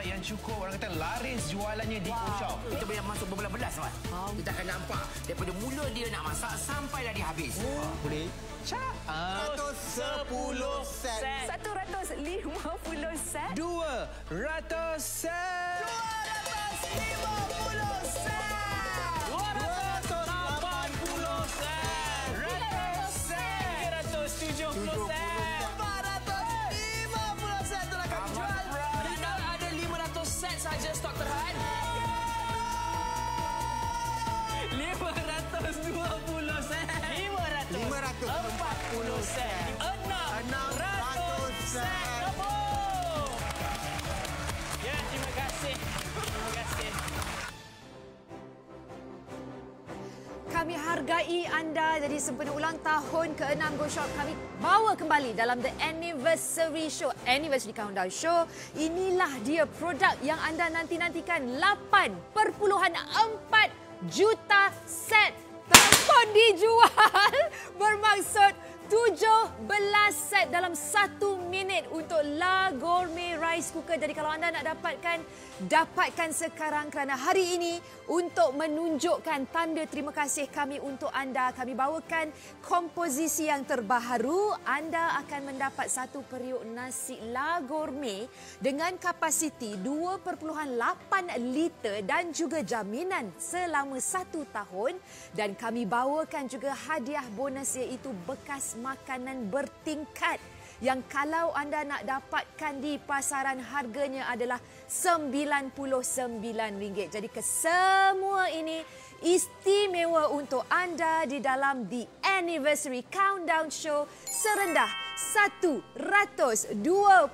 yang cukup orang kata laris jualannya di Go-Shop. Kita boleh masuk berbelas-belas, Wan. Kita akan nampak daripada mula dia nak masak sampai dah dia habis. Boleh. 110 set. 150 set. 200 set. 250 set. 280 set. 100 set. 370 set. 450 set tu nak kami jual. Dan ada 500 set saja stok terhad. 520 set. 540 set. 600 set. Tepuk. Ya, terima kasih. Terima kasih. Kami hargai anda jadi sempena ulang tahun ke-6 Go-Shop. Kami bawa kembali dalam The Anniversary Show, Anniversary Countdown Show. Inilah dia produk yang anda nanti-nantikan. 8.4 juta set telefon dijual. Bermaksud 17 set dalam 1 minit untuk La Gourmet Rice Cooker. Jadi kalau anda nak dapatkan sekarang kerana hari ini untuk menunjukkan tanda terima kasih kami untuk anda. Kami bawakan komposisi yang terbaharu. Anda akan mendapat satu periuk nasi La Gourmet dengan kapasiti 2.8 liter dan juga jaminan selama 1 tahun. Dan kami bawakan juga hadiah bonus iaitu bekas makanan bertingkat yang kalau anda nak dapatkan di pasaran harganya adalah RM99. Jadi kesemua ini istimewa untuk anda di dalam The Anniversary Countdown Show serendah RM129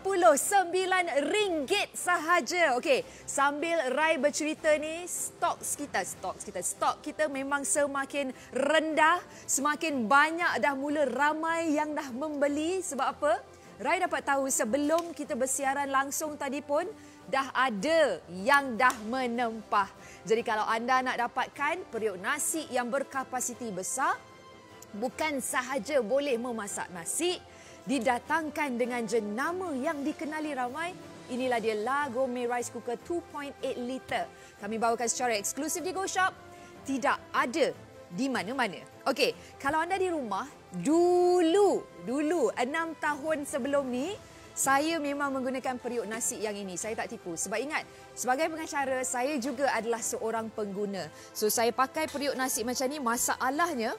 sahaja. Okey, sambil Rai bercerita ni, stok kita memang semakin rendah, semakin banyak dah mula ramai yang dah membeli. Sebab apa? Rai dapat tahu sebelum kita bersiaran langsung tadi pun dah ada yang dah menempah. Jadi kalau anda nak dapatkan periuk nasi yang berkapasiti besar, bukan sahaja boleh memasak nasi, didatangkan dengan jenama yang dikenali ramai. Inilah dia La Gourmet Rice Cooker 2.8 liter. Kami bawakan secara eksklusif di Go-Shop. Tidak ada di mana-mana. Okey, kalau anda di rumah, dulu 6 tahun sebelum ni, saya memang menggunakan periuk nasi yang ini. Saya tak tipu. Sebab ingat, sebagai pengacara, saya juga adalah seorang pengguna. So, saya pakai periuk nasi macam ni. Masalahnya,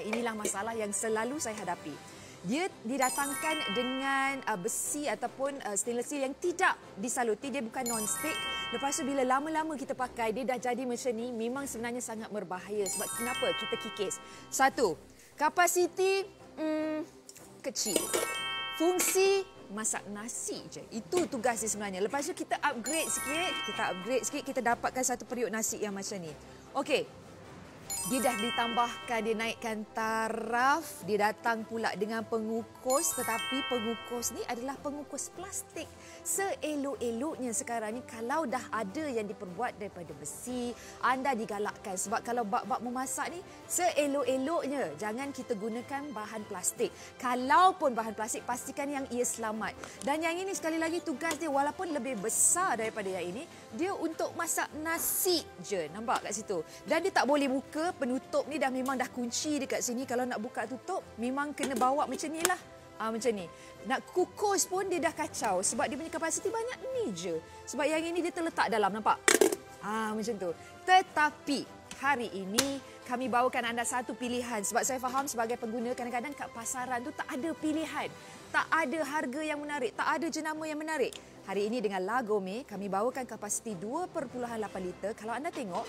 inilah masalah yang selalu saya hadapi. Dia didatangkan dengan besi ataupun stainless steel yang tidak disaluti. Dia bukan non-stick. Lepas tu bila lama-lama kita pakai, dia dah jadi macam ni. Memang sebenarnya sangat berbahaya. Sebab kenapa? Kita kikis. Satu, kapasiti kecil. Fungsi masak nasi je. Itu tugas dia sebenarnya. Lepas tu kita upgrade sikit. Kita dapatkan satu periuk nasi yang macam ni. Okey. Dia dah ditambahkan, dia naikkan taraf, dia datang pula dengan pengukus, tetapi pengukus ni adalah pengukus plastik. Seelok-eloknya sekarang ni kalau dah ada yang diperbuat daripada besi, anda digalakkan. Sebab kalau bab-bab memasak ni, seelok-eloknya jangan kita gunakan bahan plastik. Kalaupun bahan plastik, pastikan yang ia selamat. Dan yang ini sekali lagi tugas dia walaupun lebih besar daripada yang ini, dia untuk masak nasi je. Nampak kat situ. Dan dia tak boleh buka. Penutup ni memang dah kunci dekat sini. Kalau nak buka tutup, memang kena bawa macam ni lah. Macam ni. Nak kukus pun dia dah kacau. Sebab dia punya kapasiti banyak ni je. Sebab yang ini dia terletak dalam. Nampak? Macam tu. Tetapi hari ini kami bawakan anda satu pilihan. Sebab saya faham sebagai pengguna kadang-kadang kat pasaran tu tak ada pilihan. Tak ada harga yang menarik. Tak ada jenama yang menarik. Hari ini dengan La Gourmet, kami bawakan kapasiti 2.8 liter. Kalau anda tengok,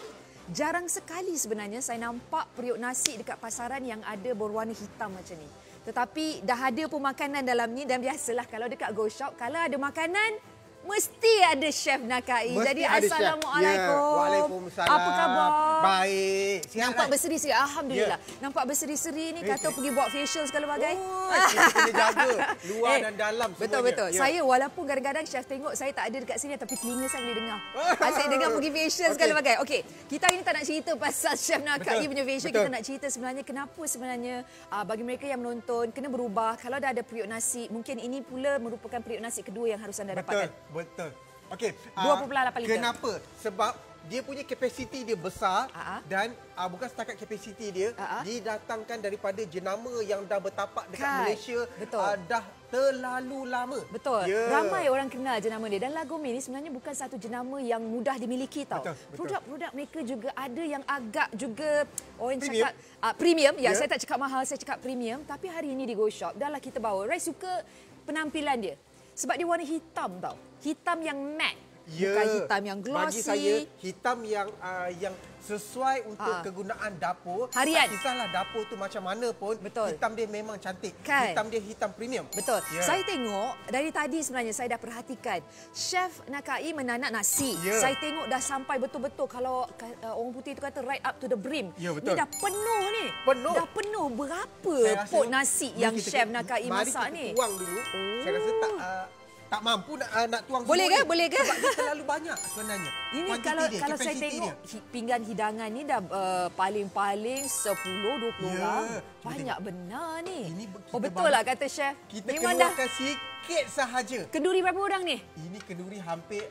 jarang sekali sebenarnya saya nampak periuk nasi dekat pasaran yang ada berwarna hitam macam ni. Tetapi dah ada pun makanan dalam ni dan biasalah kalau dekat Go-Shop, kalau ada makanan, mesti ada Chef Nakai. Mesti jadi ada Assalamualaikum. Ya, waalaikumsalam. Apa khabar? Baik. Sihat Nampak kan? berseri-seri. Alhamdulillah. Ya. Nampak berseri-seri ni kata pergi buat facial segala bagai. Kita kena jaga luar dan dalam semuanya. Betul-betul. Ya. Saya walaupun kadang-kadang Chef tengok saya tak ada dekat sini tapi telinga saya boleh dengar. Saya dengar pergi facial segala bagai. Okey, kita ini tak nak cerita pasal Chef Nakai punya facial. Kita nak cerita sebenarnya kenapa sebenarnya bagi mereka yang menonton kena berubah. Kalau dah ada periuk nasi, mungkin ini pula merupakan periuk nasi kedua yang harus anda dapatkan. Betul. Okey. 2.8 liter. Kenapa? Sebab dia punya kapasiti dia besar dan bukan setakat kapasiti dia, didatangkan daripada jenama yang dah bertapak dekat Malaysia dah terlalu lama. Betul. Ramai orang kenal jenama dia dan Lagomé ni sebenarnya bukan satu jenama yang mudah dimiliki tau. Produk-produk mereka juga ada yang agak juga orang cakap premium. Ya, saya tak cakap mahal, saya cakap premium. Tapi hari ini di Go Shop dah lah kita bawa. Rai suka penampilan dia. Sebab dia warna hitam tau. Hitam yang matte. Bukan hitam yang glossy. Bagi saya, hitam yang sesuai untuk kegunaan dapur. Harian. Tak kisahlah dapur tu macam mana pun, hitam dia memang cantik. Kan? Hitam dia hitam premium. Betul. Saya tengok, dari tadi sebenarnya saya dah perhatikan. Chef Nakai menanak nasi. Saya tengok dah sampai betul-betul kalau orang putih itu kata right up to the brim. Betul. Ni dah penuh ni. Penuh. Dah penuh. Berapa pot nasi yang Chef Nakai masak ni? Mari kita tuang dulu. Saya rasa tak mampu nak tuang boleh semua. Boleh ke? Sebab dia terlalu banyak sebenarnya. Ini kalau saya tengok pinggan hidangan ni dah paling-paling 10-20 orang. Banyak benar ni. Betul lah kata chef. Kita memang keluarkan sikit sahaja. Kenduri berapa orang ni? Ini kenduri hampir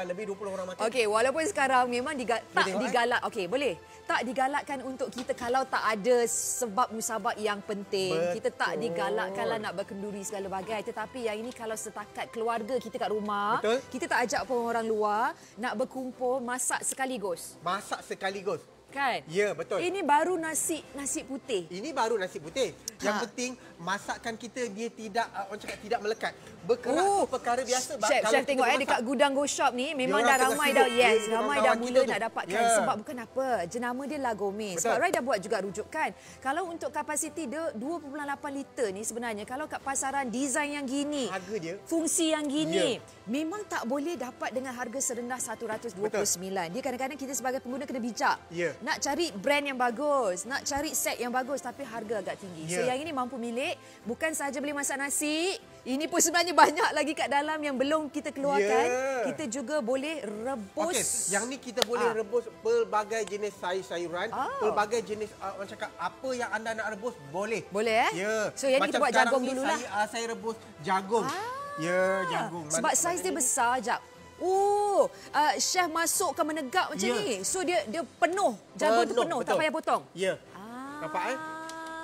lebih 20 orang makan. Okey, walaupun sekarang memang tak digalak. Okey, boleh. Tak digalakkan untuk kita kalau tak ada sebab musabak yang penting. Betul. Kita tak digalakkanlah nak berkenduri segala bagai. Tetapi yang ini kalau setakat keluarga kita kat rumah, kita tak ajak pun orang luar, nak berkumpul, masak sekaligus. Masak sekaligus. Kan? Ya, betul. Ini baru nasi putih. Ini baru nasi putih. Yang penting masakan kita dia tidak orang cakap tidak melekat. Berkerak tu perkara biasa. Chef tengok dekat gudang Go Shop ni memang dah ramai dah. Yes, ramai dah mula nak dapatkan. Sebab bukan apa, jenama dia Lagomé. Sebab Rai dah buat juga rujukan. Kalau untuk kapasiti dia 2.8 liter ni sebenarnya kalau kat pasaran design yang gini, harga dia, fungsi yang gini, memang tak boleh dapat dengan harga serendah 129. Dia kadang-kadang kita sebagai pengguna kena bijak. Nak cari brand yang bagus, nak cari set yang bagus tapi harga agak tinggi. So yang ini mampu milik, bukan sahaja boleh masak nasi, ini pun sebenarnya banyak lagi kat dalam yang belum kita keluarkan. Kita juga boleh rebus. Yang ni kita boleh rebus pelbagai jenis sayur-sayuran, pelbagai jenis orang cakap apa yang anda nak rebus boleh. Boleh So yang ni kita buat jagung dululah. Saya rebus jagung. Jagung. Sebab saiz dia besar jap. Chef masukkan menegak macam ni. So dia penuh. Jagung tu penuh, tak payah potong. Nampak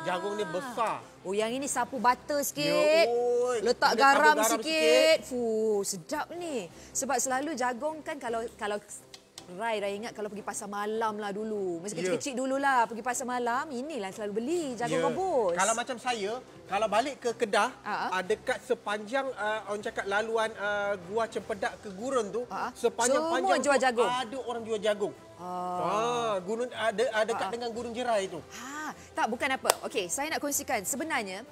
jagung ni besar. Yang ini sapu butter sikit. Letak garam sikit. Sedap ni. Sebab selalu jagung kan kalau Rai ingat kalau pergi pasar malam lah dulu. Masa kecil-kecil dululah pergi pasar malam, inilah selalu beli jagung rebus. Kalau macam saya, kalau balik ke Kedah, dekat sepanjang orang cakap laluan Gua Cempedak ke Gurun tu, sepanjang-panjang jual jagung. Ada orang jual jagung. Gunung dekat dengan Gurun Jerai tu. Tak, bukan apa. Okey, saya nak kongsikan. Sebenarnya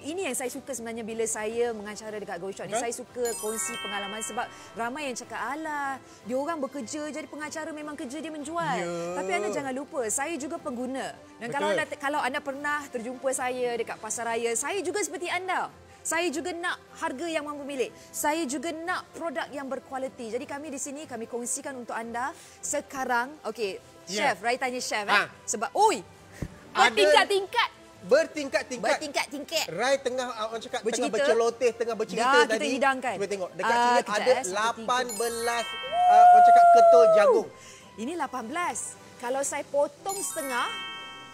ini yang saya suka sebenarnya bila saya mengacara dekat Go Shop ni. Saya suka kongsi pengalaman sebab ramai yang cakap, alah, dia orang bekerja jadi pengacara memang kerja dia menjual. Tapi anda jangan lupa, saya juga pengguna. Dan kalau anda pernah terjumpa saya dekat pasaraya, saya juga seperti anda. Saya juga nak harga yang mampu milik. Saya juga nak produk yang berkualiti. Jadi kami di sini, kami kongsikan untuk anda sekarang. Okey, Chef, Rai tanya Chef. Sebab, bertingkat-tingkat. Bertingkat-tingkat. Rai tengah orang cakap tengah berceloteh, tengah bercerita tadi. Kita hidangkan. Cuba tengok. Dekat sini ada 18 orang cakap ketul jagung. Ini 18. Kalau saya potong setengah,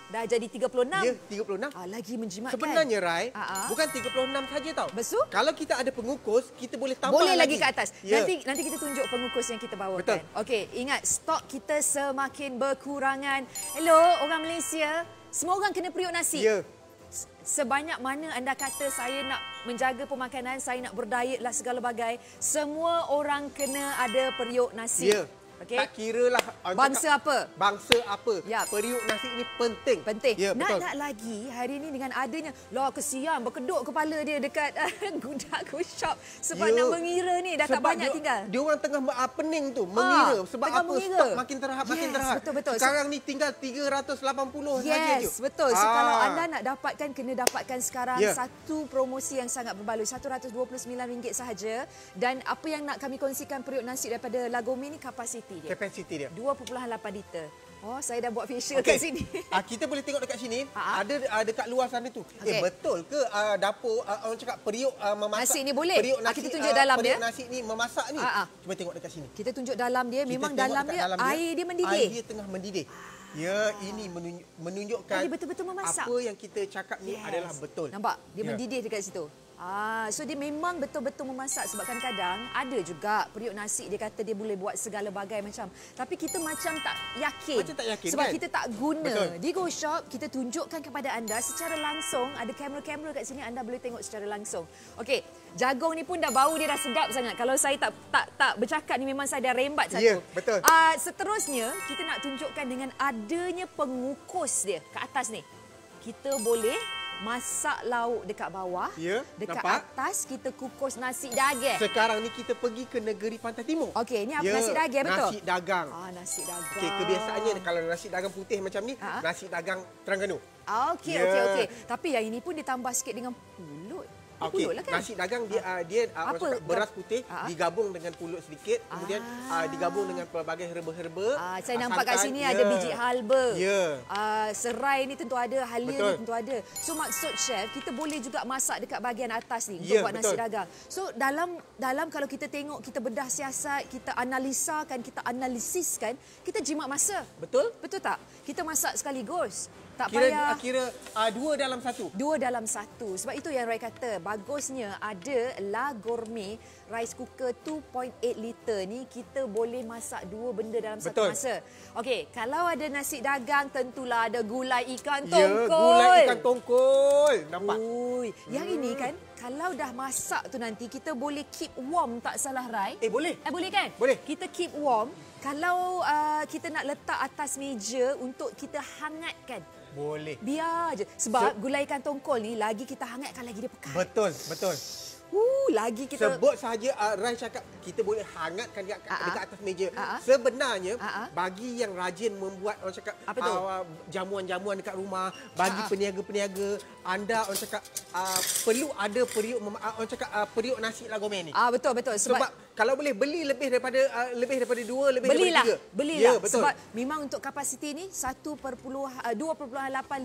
dah jadi 36. Ya, 36. Lagi menjimatkan. Sebenarnya, Rai, bukan 36 saja tau. Betul? Kalau kita ada pengukus, kita boleh tambah boleh lagi ke atas. Nanti kita tunjuk pengukus yang kita bawakan. Betul. Okey, ingat stok kita semakin berkurangan. Hello, orang Malaysia. Semua orang kena periuk nasi. Sebanyak mana anda kata saya nak menjaga pemakanan, saya nak berdiet lah segala bagai, semua orang kena ada periuk nasi. Okay. Tak kiralah bangsa apa. Periuk nasi ini penting. Nak lagi hari ini dengan adanya kesian berkeduk kepala dia dekat gudang Go Shop sebab nak mengira ni dah tak banyak tinggal. Dia orang tengah pening tu, mengira sebab apa stok makin terhad. Betul. Sekarang ni tinggal 380 saja je. Betul. So kalau anda nak dapatkan, kena dapatkan sekarang satu promosi yang sangat berbaloi, RM129 sahaja. Dan apa yang nak kami kongsikan periuk nasi daripada Lagomé ni kapasiti dia. 2.8 liter. Oh, saya dah buat facial kat sini. Kita boleh tengok dekat sini. Ada dekat luar sana tu. Betul ke dapur orang cakap periuk memasak? Nasi ni boleh? Periuk nasi, kita tunjuk dalam dia. Periuk nasi ni memasak ni. Cuba tengok dekat sini. Kita tunjuk dalam dia. Memang dalam dia air dia mendidih. Air dia tengah mendidih. Ya, ini menunjukkan dia betul-betul memasak. Apa yang kita cakap ni adalah betul. Nampak? Dia mendidih dekat situ. So dia memang betul-betul memasak sebab kadang-kadang ada juga periuk nasi dia kata dia boleh buat segala bagai macam. Tapi kita macam tak yakin. Sebab kita tak guna. Di Go Shop kita tunjukkan kepada anda secara langsung, ada kamera-kamera kat sini anda boleh tengok secara langsung. Okey, jagung ni pun dah bau dia dah sedap sangat. Kalau saya tak bercakap ni memang saya dah rembat satu. Ya, betul. Seterusnya kita nak tunjukkan dengan adanya pengukus dia kat atas ni. Kita boleh masak lauk dekat bawah, dekat atas kita kukus nasi daging. Sekarang ni kita pergi ke negeri Pantai Timur. Okey, ni apa nasi daging betul? Nasi dagang. Nasi dagang. Okey, kebiasaannya kalau nasi dagang putih macam ni, nasi dagang Terengganu. Okey. Tapi yang ini pun ditambah sikit dengan pulut. Okey, kan? Nasi dagang dia beras putih digabung dengan pulut sedikit, kemudian digabung dengan pelbagai herba-herba. Saya nampak kat sini ada biji halba. Serai ni tentu ada, halia ni tentu ada. So maksud chef, kita boleh juga masak dekat bahagian atas ni untuk buat nasi dagang. So dalam kalau kita tengok, kita bedah siasat, kita analisakan, kita analisiskan, kita jimat masa. Betul? Betul tak? Kita masak sekaligus. Tak payah. Kira 2 dalam 1. 2 dalam 1. Sebab itu yang Rai kata, bagusnya ada La Gourmet rice cooker 2.8 liter ni, kita boleh masak 2 benda dalam satu masa. Okey, kalau ada nasi dagang tentulah ada gulai ikan tongkol. Gulai ikan tongkol. Nampak? Yang ini kan, kalau dah masak tu nanti kita boleh keep warm, tak salah Rai? Boleh. Boleh kan? Boleh. Kita keep warm. Kalau kita nak letak atas meja untuk kita hangatkan. Boleh. Biar je. Sebab gulai ikan tongkol ni lagi kita hangatkan lagi dia pekat. Betul. Lagi kita sebut sahaja Rai cakap kita boleh hangatkan dekat atas meja. Sebenarnya bagi yang rajin membuat orang cakap jamuan-jamuan dekat rumah, bagi peniaga-peniaga, anda orang cakap perlu ada periuk orang cakap periuk nasi La Gourmet ni. Betul. Sebab kalau boleh beli lebih daripada 2, lebih belilah, daripada 3. Belilah. Sebab memang untuk kapasiti ni 2.8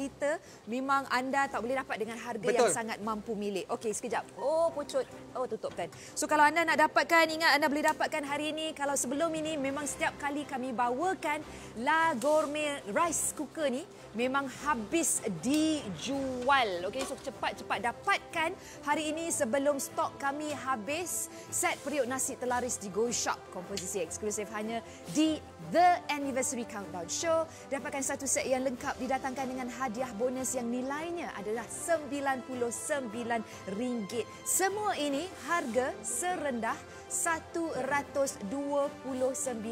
liter memang anda tak boleh dapat dengan harga yang sangat mampu milik. Okey, sekejap. Pucut. Tutupkan. So kalau anda nak dapatkan, ingat anda boleh dapatkan hari ini. Kalau sebelum ini memang setiap kali kami bawakan La Gourmet rice cooker ni memang habis dijual. Okey, so cepat-cepat dapatkan hari ini sebelum stok kami habis. Set periuk nasi terlaris di Go Shop, komposisi eksklusif hanya di The Anniversary Countdown Show. Dapatkan satu set yang lengkap didatangkan dengan hadiah bonus yang nilainya adalah RM99. Semua ini harga serendah RM129.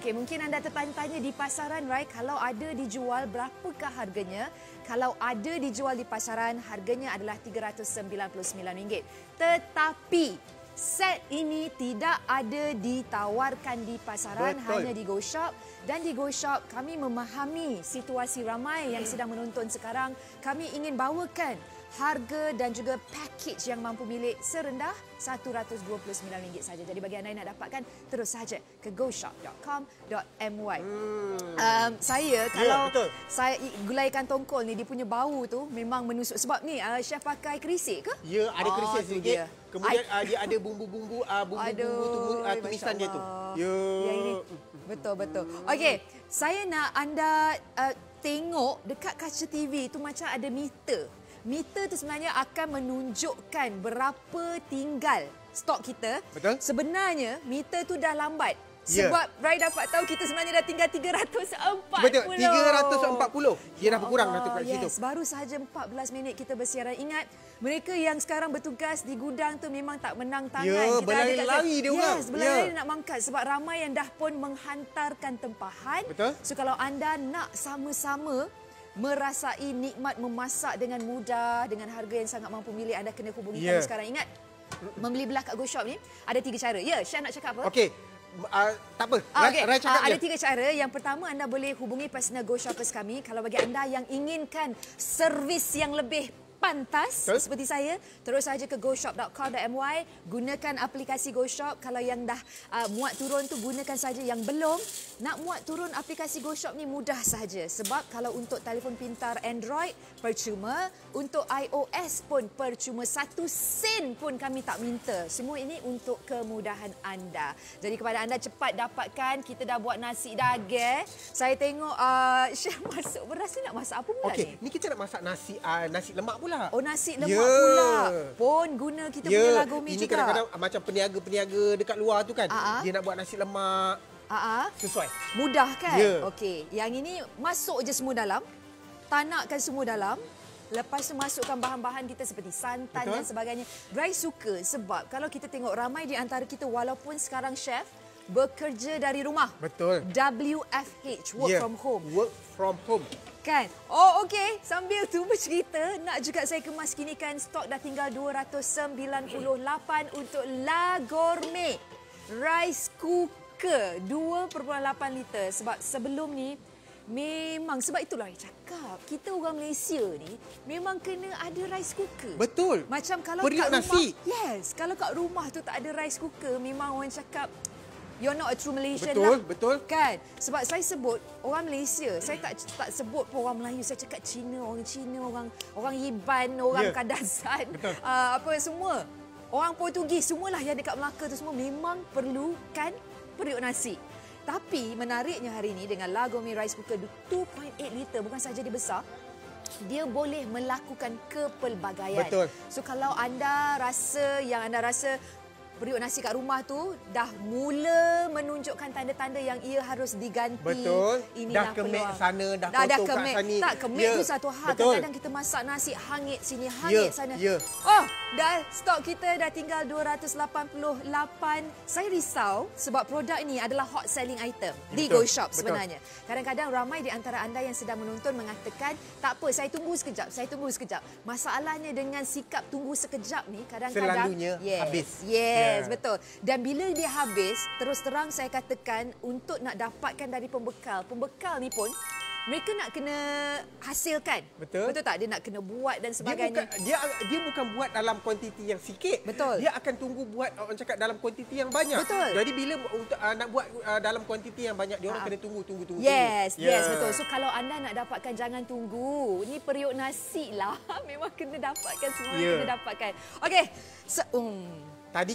Okey, mungkin anda tertanya-tanya di pasaran, right? Kalau ada dijual, berapakah harganya? Kalau ada dijual di pasaran, harganya adalah RM399. Tetapi set ini tidak ada ditawarkan di pasaran, hanya di Go Shop. Dan di Go Shop, kami memahami situasi ramai yang sedang menonton sekarang. Kami ingin bawakan harga dan juga package yang mampu milik serendah RM129 saja. Jadi bagi anda yang nak dapatkan, terus saja ke goshop.com.my. Saya saya gulai ikan tongkol ni, dia punya bau tu memang menusuk. Sebab ni chef pakai kerisik ke? Ya, ada kerisik sedikit. Kemudian dia ada bumbu-bumbu tumisan dia tu. Yang ini betul. Okey, saya nak anda tengok dekat kaca TV tu macam ada meter. Meter tu sebenarnya akan menunjukkan berapa tinggal stok kita. Betul. Sebenarnya meter tu dah lambat. Sebab Rai dapat tahu kita sebenarnya dah tinggal 340. Betul, 340. Dia dah berkurang kat situ. Baru sahaja 14 minit kita bersiaran. Ingat, mereka yang sekarang bertugas di gudang tu memang tak menang tangan. Berlari-lari dia orang. Berlari nak mangkat sebab ramai yang dah pun menghantarkan tempahan. Betul. So kalau anda nak sama-sama merasai nikmat memasak dengan mudah, dengan harga yang sangat mampu milik, anda kena hubungi kami sekarang. Ingat, membeli belah kat Go Shop ni ada 3 cara. Syah nak cakap apa? Okey. Tak apa. Rai cakap ada 3 cara. Yang pertama, anda boleh hubungi personal Go Shoppers kami. Kalau bagi anda yang inginkan servis yang lebih pantas seperti saya, terus saja ke goshop.com.my, gunakan aplikasi GoShop. Kalau yang dah muat turun tu gunakan saja, yang belum nak muat turun aplikasi GoShop ni mudah saja. Sebab kalau untuk telefon pintar Android percuma, untuk iOS pun percuma, 1 sen pun kami tak minta. Semua ini untuk kemudahan anda. Jadi kepada anda cepat dapatkan. Kita dah buat nasi daging. Saya tengok Chef masuk beras ni, nak masak apa pula Okey, ni kita nak masak nasi lemak pula. Oh, nasi lemak pula. Pun guna kita punya lagomi juga. Ini kadang-kadang macam peniaga-peniaga dekat luar tu kan. Dia nak buat nasi lemak. Sesuai. Mudah kan? Okey. Yang ini masuk je semua dalam. Tanakkan semua dalam. Lepas tu masukkan bahan-bahan kita seperti santan dan sebagainya. Rai suka sebab kalau kita tengok ramai di antara kita walaupun sekarang chef bekerja dari rumah. Betul. WFH, work from home. Work from home. Kan? Oh, okey. Sambil tu bercerita, nak juga saya kemas kinikan stok dah tinggal 298 untuk La Gourmet Rice Cooker 2.8 liter. Sebab sebelum ni, memang sebab itulah saya cakap, kita orang Malaysia ni memang kena ada rice cooker. Betul. Macam kalau periuk kat nasi. Rumah, yes, kalau kat rumah tu tak ada rice cooker, memang orang cakap you're not a true Malaysian betul, lah. Betul. Kan? Sebab saya sebut orang Malaysia, saya tak sebut pun orang Melayu, saya cakap Cina, orang Iban, orang Kadasan, apa semua. Orang Portugis, semualah yang dekat Melaka tu semua memang perlukan periuk nasi. Tapi menariknya hari ini dengan La Gourmet Rice Cooker 2.8 liter, bukan saja dia besar, dia boleh melakukan kepelbagaian. Betul. So kalau anda rasa periuk nasi kat rumah tu dah mula menunjukkan tanda-tanda yang ia harus diganti. Betul. Inilah dah kemek peluang. sana, dah dah kotor kat kemek. sana. Tak, kemek tu satu hal. Kadang-kadang kita masak nasi hangit sini, hangit sana. Oh, dah stok kita dah tinggal 288. Saya risau sebab produk ini adalah hot selling item di GoShop sebenarnya. Kadang-kadang ramai di antara anda yang sedang menonton mengatakan, tak apa, saya tunggu sekejap. Masalahnya dengan sikap tunggu sekejap ni, kadang-kadang selalunya habis. Yes, betul. Dan bila dia habis, terus terang saya katakan untuk nak dapatkan dari pembekal ni pun mereka nak kena hasilkan. Betul. Betul tak? Dia nak kena buat dan sebagainya. Dia bukan buat dalam kuantiti yang sikit. Betul. Dia akan tunggu buat orang cakap dalam kuantiti yang banyak. Betul. Jadi bila untuk nak buat dalam kuantiti yang banyak, dia orang kena tunggu. Yes, betul. So kalau anda nak dapatkan, jangan tunggu. Ni periuk nasi lah. Memang kena dapatkan, semua kena dapatkan. Okey. Tadi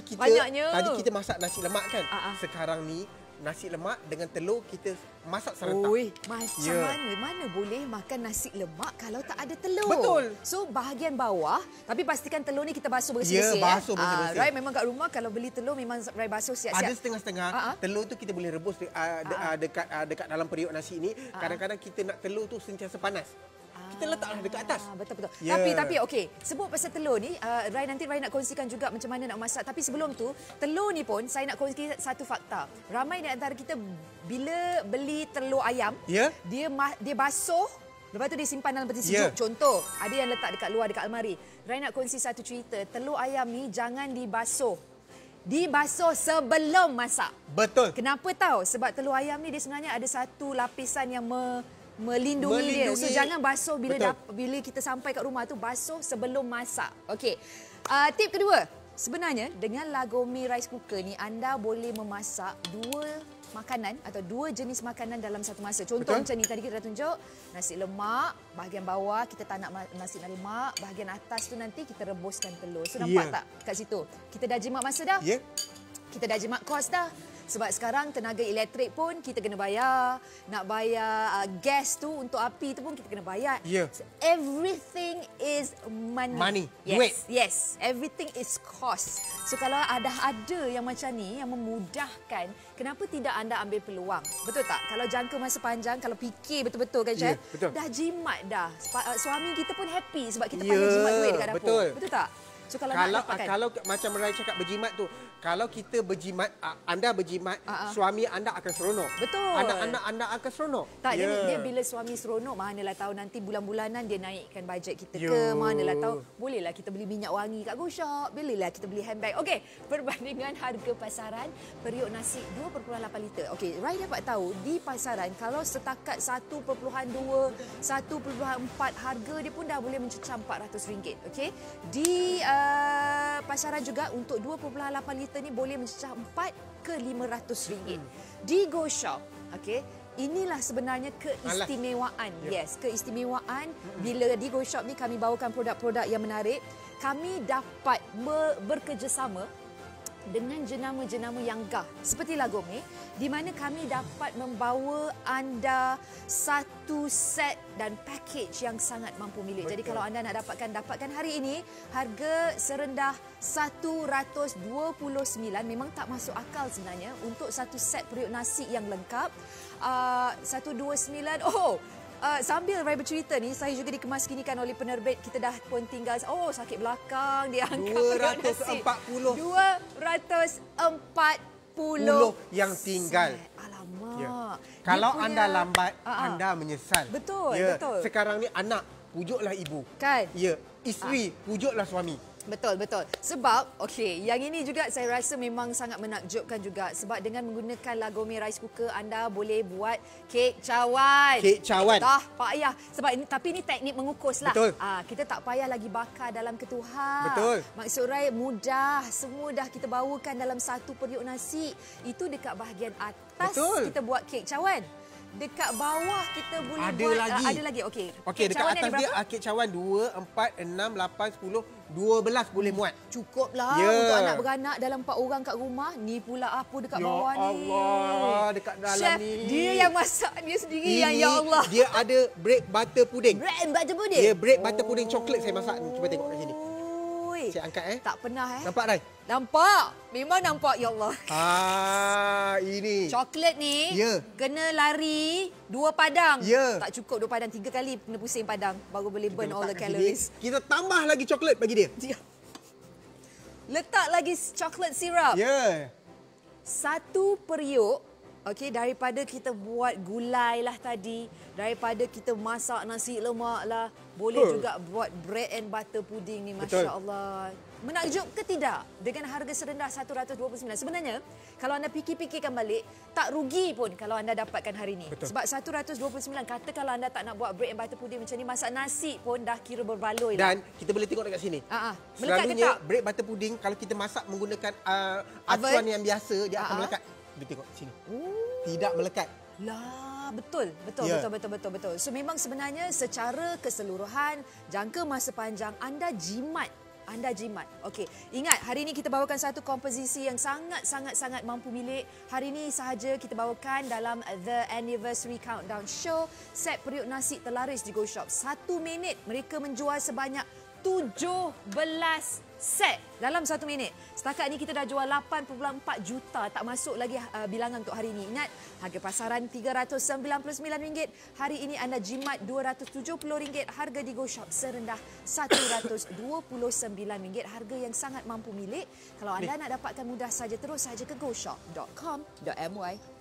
kita masak nasi lemak kan. Sekarang ni nasi lemak dengan telur kita masak serentak. Macam mana boleh makan nasi lemak kalau tak ada telur? Betul. So bahagian bawah, tapi pastikan telur ni kita basuh bersih-bersih. Basuh bersih-bersih. Rai memang kat rumah kalau beli telur memang Rai basuh siap-siap. Ada setengah-setengah. Telur tu kita boleh rebus dekat dalam periuk nasi ni. Kadang-kadang kita nak telur tu sentiasa panas. Kita letaklah dekat atas. Betul. Tapi okey, sebut pasal telur ni, Rai nak kongsikan juga macam mana nak masak. Tapi sebelum tu, telur ni pun saya nak kongsikan satu fakta. Ramai di antara kita bila beli telur ayam, dia basuh, lepas tu dia simpan dalam peti sejuk. Contoh, ada yang letak dekat luar dekat almari. Rai nak kongsi satu cerita. Telur ayam ni jangan dibasuh. Dibasuh sebelum masak. Betul. Kenapa tahu? Sebab telur ayam ni dia sebenarnya ada satu lapisan yang melindungi dia. So jangan basuh bila kita sampai kat rumah tu, basuh sebelum masak. Okey. Tip kedua, sebenarnya dengan La Gourmet Rice Cooker ni anda boleh memasak 2 makanan atau 2 jenis makanan dalam satu masa. Contoh macam ni tadi kita dah tunjuk, nasi lemak, bahagian bawah kita tanak nasi lemak, bahagian atas tu nanti kita rebuskan telur. So nampak tak kat situ? Kita dah jimat masa dah. Kita dah jimat kos dah. Sebab sekarang tenaga elektrik pun kita kena bayar. Nak bayar gas tu untuk api tu pun kita kena bayar. So everything is money. Duit. Yes. Everything is cost. So kalau ada yang macam ni yang memudahkan, kenapa tidak anda ambil peluang? Betul tak? Kalau jangka masa panjang, kalau fikir betul-betul kan Chef? Dah jimat dah. Suami kita pun happy sebab kita pandai jimat duit dekat dapur. Betul tak? So kalau macam Rai cakap berjimat tu, kalau kita berjimat, anda berjimat, suami anda akan seronok. Betul. Anak-anak anda akan seronok. Tak, dia bila suami seronok, manalah tahu nanti bulan-bulanan dia naikkan bajet kita ke, manalah tahu bolehlah kita beli minyak wangi kat Go Shop, bolehlah kita beli handbag. Okey, perbandingan harga pasaran periuk nasi 2.8 liter. Okey, Rai dapat tahu di pasaran kalau setakat 1.2, 1.4 harga dia pun dah boleh mencecah RM400. Okey. Di pasaran juga untuk 2.8 liter ni boleh mencecah RM4 ke RM500. Di Go Shop, okey, inilah sebenarnya keistimewaan. Yes, keistimewaan bila di Go Shop ni kami bawakan produk-produk yang menarik. Kami dapat bekerjasama dengan jenama-jenama yang gah seperti Lagome, di mana kami dapat membawa anda satu set dan package yang sangat mampu milik. Jadi kalau anda nak dapatkan hari ini, harga serendah 129 memang tak masuk akal sebenarnya untuk satu set periuk nasi yang lengkap. 129. Sambil Rai bercerita ni, saya juga dikemas-kinikan oleh penerbit. Kita dah pun tinggal, sakit belakang, dia angkat 240 yang tinggal. Alamak. Ya. Kalau anda lambat, anda menyesal. Betul, betul. Sekarang ni anak, pujuklah ibu. Kan? Ya, isteri, pujuklah suami. Betul, betul. Sebab, okey, yang ini juga saya rasa memang sangat menakjubkan juga. Sebab dengan menggunakan Lagome rice cooker, anda boleh buat kek cawan. Kek cawan. Tak payah. Sebab ini, tapi ini teknik mengukus lah. Betul. Kita tak payah lagi bakar dalam ketuhar. Betul. Maksud Rai, mudah. Semua dah kita bawakan dalam satu periuk nasi. Itu dekat bahagian atas, betul, kita buat kek cawan. Dekat bawah kita boleh ada buat lagi. Ada lagi. Okey. Okey, dekat atas dia kek cawan 2, 4, 6, 8, 10, 12 boleh muat. Cukuplah untuk anak beranak dalam 4 orang kat rumah. Ni pula apa dekat bawah ni. Ya Allah, dekat dalam Chef, ni. dia yang masak dia sendiri ini, yang ya Allah. Dia ada bread butter pudding. Bread and butter pudding. Ya, bread butter pudding coklat saya masak. Cuba tengok kat sini. Saya angkat Tak pernah Nampak Rai? Nampak. Memang nampak ya Allah. Ini. Coklat ni kena lari 2 padang. Tak cukup 2 padang, 3 kali kena pusing padang baru boleh burn all the calories. Kita tambah lagi coklat bagi dia. Letak lagi coklat syrup. Satu periuk, okey, daripada kita buat gulai lah tadi, daripada kita masak nasi lemak lah, boleh juga buat bread and butter pudding ni, Masya Allah. Menakjub ke tidak? Dengan harga serendah 129. Sebenarnya, kalau anda fikir-fikirkan balik, tak rugi pun kalau anda dapatkan hari ini. Sebab 129, kata kalau anda tak nak buat bread and butter pudding macam ni, masak nasi pun dah kira berbaloi lah. Dan kita boleh tengok dekat sini. Melekat ke Selalunya tak? bread butter pudding, kalau kita masak menggunakan acuan yang biasa, dia akan melekat. Kita tengok sini. Tidak melekat. Lah, betul. So memang sebenarnya secara keseluruhan, jangka masa panjang anda jimat. Okey, ingat hari ini kita bawakan satu komposisi yang sangat mampu milik. Hari ini sahaja kita bawakan dalam The Anniversary Countdown Show set periuk nasi terlaris di Go Shop. 1 minit mereka menjual sebanyak 17 set dalam 1 minit. Setakat ni kita dah jual 8.4 juta. Tak masuk lagi bilangan untuk hari ini. Ingat, harga pasaran RM399. Hari ini anda jimat RM270. Harga di Go Shop serendah RM129. Harga yang sangat mampu milik. Kalau anda nak dapatkan mudah saja, terus saja ke goshop.com.my.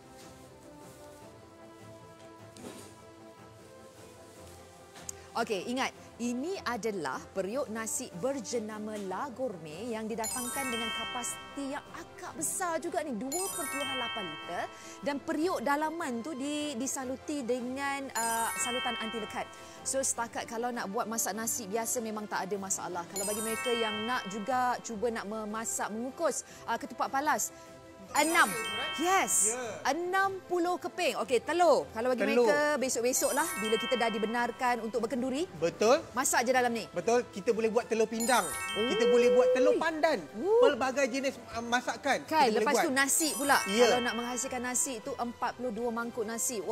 Okey, ingat, ini adalah periuk nasi berjenama Lagome yang didatangkan dengan kapasiti yang agak besar juga ni, 2.8 liter. Dan periuk dalaman tu disaluti dengan salutan anti lekat. So setakat kalau nak buat masak nasi biasa memang tak ada masalah. Kalau bagi mereka yang nak juga cuba nak memasak, mengukus ketupat palas, 6. Yes. 60 keping. Okey, telur. Kalau bagi mereka besok-besok lah bila kita dah dibenarkan untuk berkenduri. Betul. Masak je dalam ni. Betul. Kita boleh buat telur pindang. Kita boleh buat telur pandan. Pelbagai jenis masakan. Kan, lepas tu nasi pula. Kalau nak menghasilkan nasi itu 42 mangkuk nasi.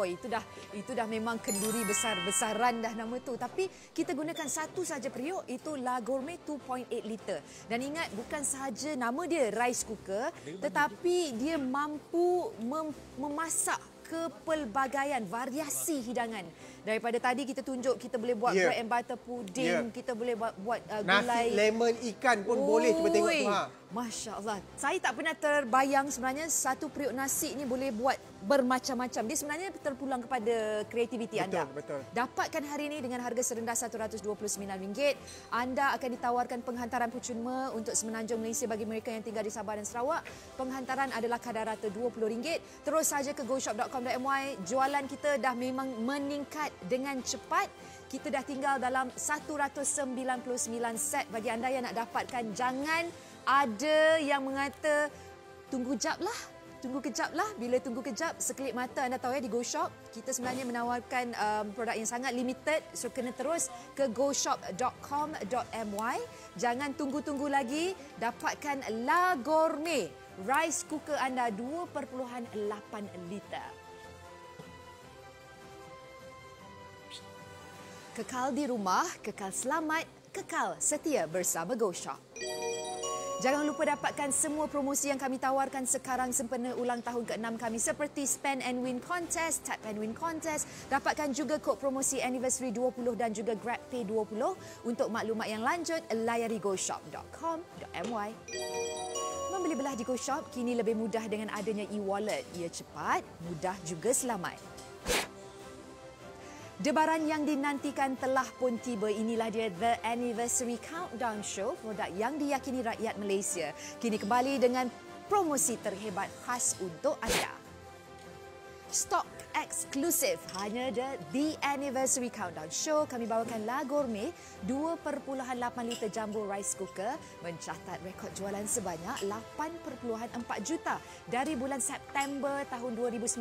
Itu dah memang kenduri besar-besaran dah nama tu. Tapi kita gunakan satu saja periuk, itu Lagome 2.8 liter. Dan ingat, bukan sahaja nama dia rice cooker, tetapi dia mampu memasak kepelbagaian variasi hidangan. Daripada tadi kita tunjuk, kita boleh buat bread and butter pudding, kita boleh buat gulai. Nasi lemon ikan pun boleh. Cuba tengok tu. Masya Allah. Saya tak pernah terbayang sebenarnya satu periuk nasi ni boleh buat bermacam-macam. Dia sebenarnya terpulang kepada kreativiti anda. Betul. Dapatkan hari ini dengan harga serendah RM129. Anda akan ditawarkan penghantaran percuma untuk Semenanjung Malaysia bagi mereka yang tinggal di Sabah dan Sarawak. Penghantaran adalah kadar rata RM20. Terus saja ke goshop.com.my. Jualan kita dah memang meningkat dengan cepat. Kita dah tinggal dalam 199 set. Bagi anda yang nak dapatkan, jangan ada yang mengata tunggu kejap lah. Bila tunggu kejap, sekelip mata anda tahu ya, di GoShop kita sebenarnya menawarkan produk yang sangat limited. So kena terus ke goshop.com.my. Jangan tunggu-tunggu lagi. Dapatkan La Gourmet rice cooker anda 2.8 liter. Kekal di rumah, kekal selamat, kekal setia bersama GoShop. Jangan lupa dapatkan semua promosi yang kami tawarkan sekarang sempena ulang tahun ke-6 kami seperti Spend and Win Contest, Tap and Win Contest. Dapatkan juga kod promosi Anniversary 20 dan juga GrabPay 20. Untuk maklumat yang lanjut, layari goshop.com.my. Membeli belah di GoShop kini lebih mudah dengan adanya e-wallet. Ia cepat, mudah juga selamat. Debaran yang dinantikan telah pun tiba. Inilah dia The Anniversary Countdown Show, produk yang diyakini rakyat Malaysia. Kini kembali dengan promosi terhebat khas untuk anda. Stok eksklusif hanya The Anniversary Countdown Show. Kami bawakan La Gourmet 2.8 liter jumbo rice cooker mencatat rekod jualan sebanyak 8.4 juta dari bulan September tahun 2019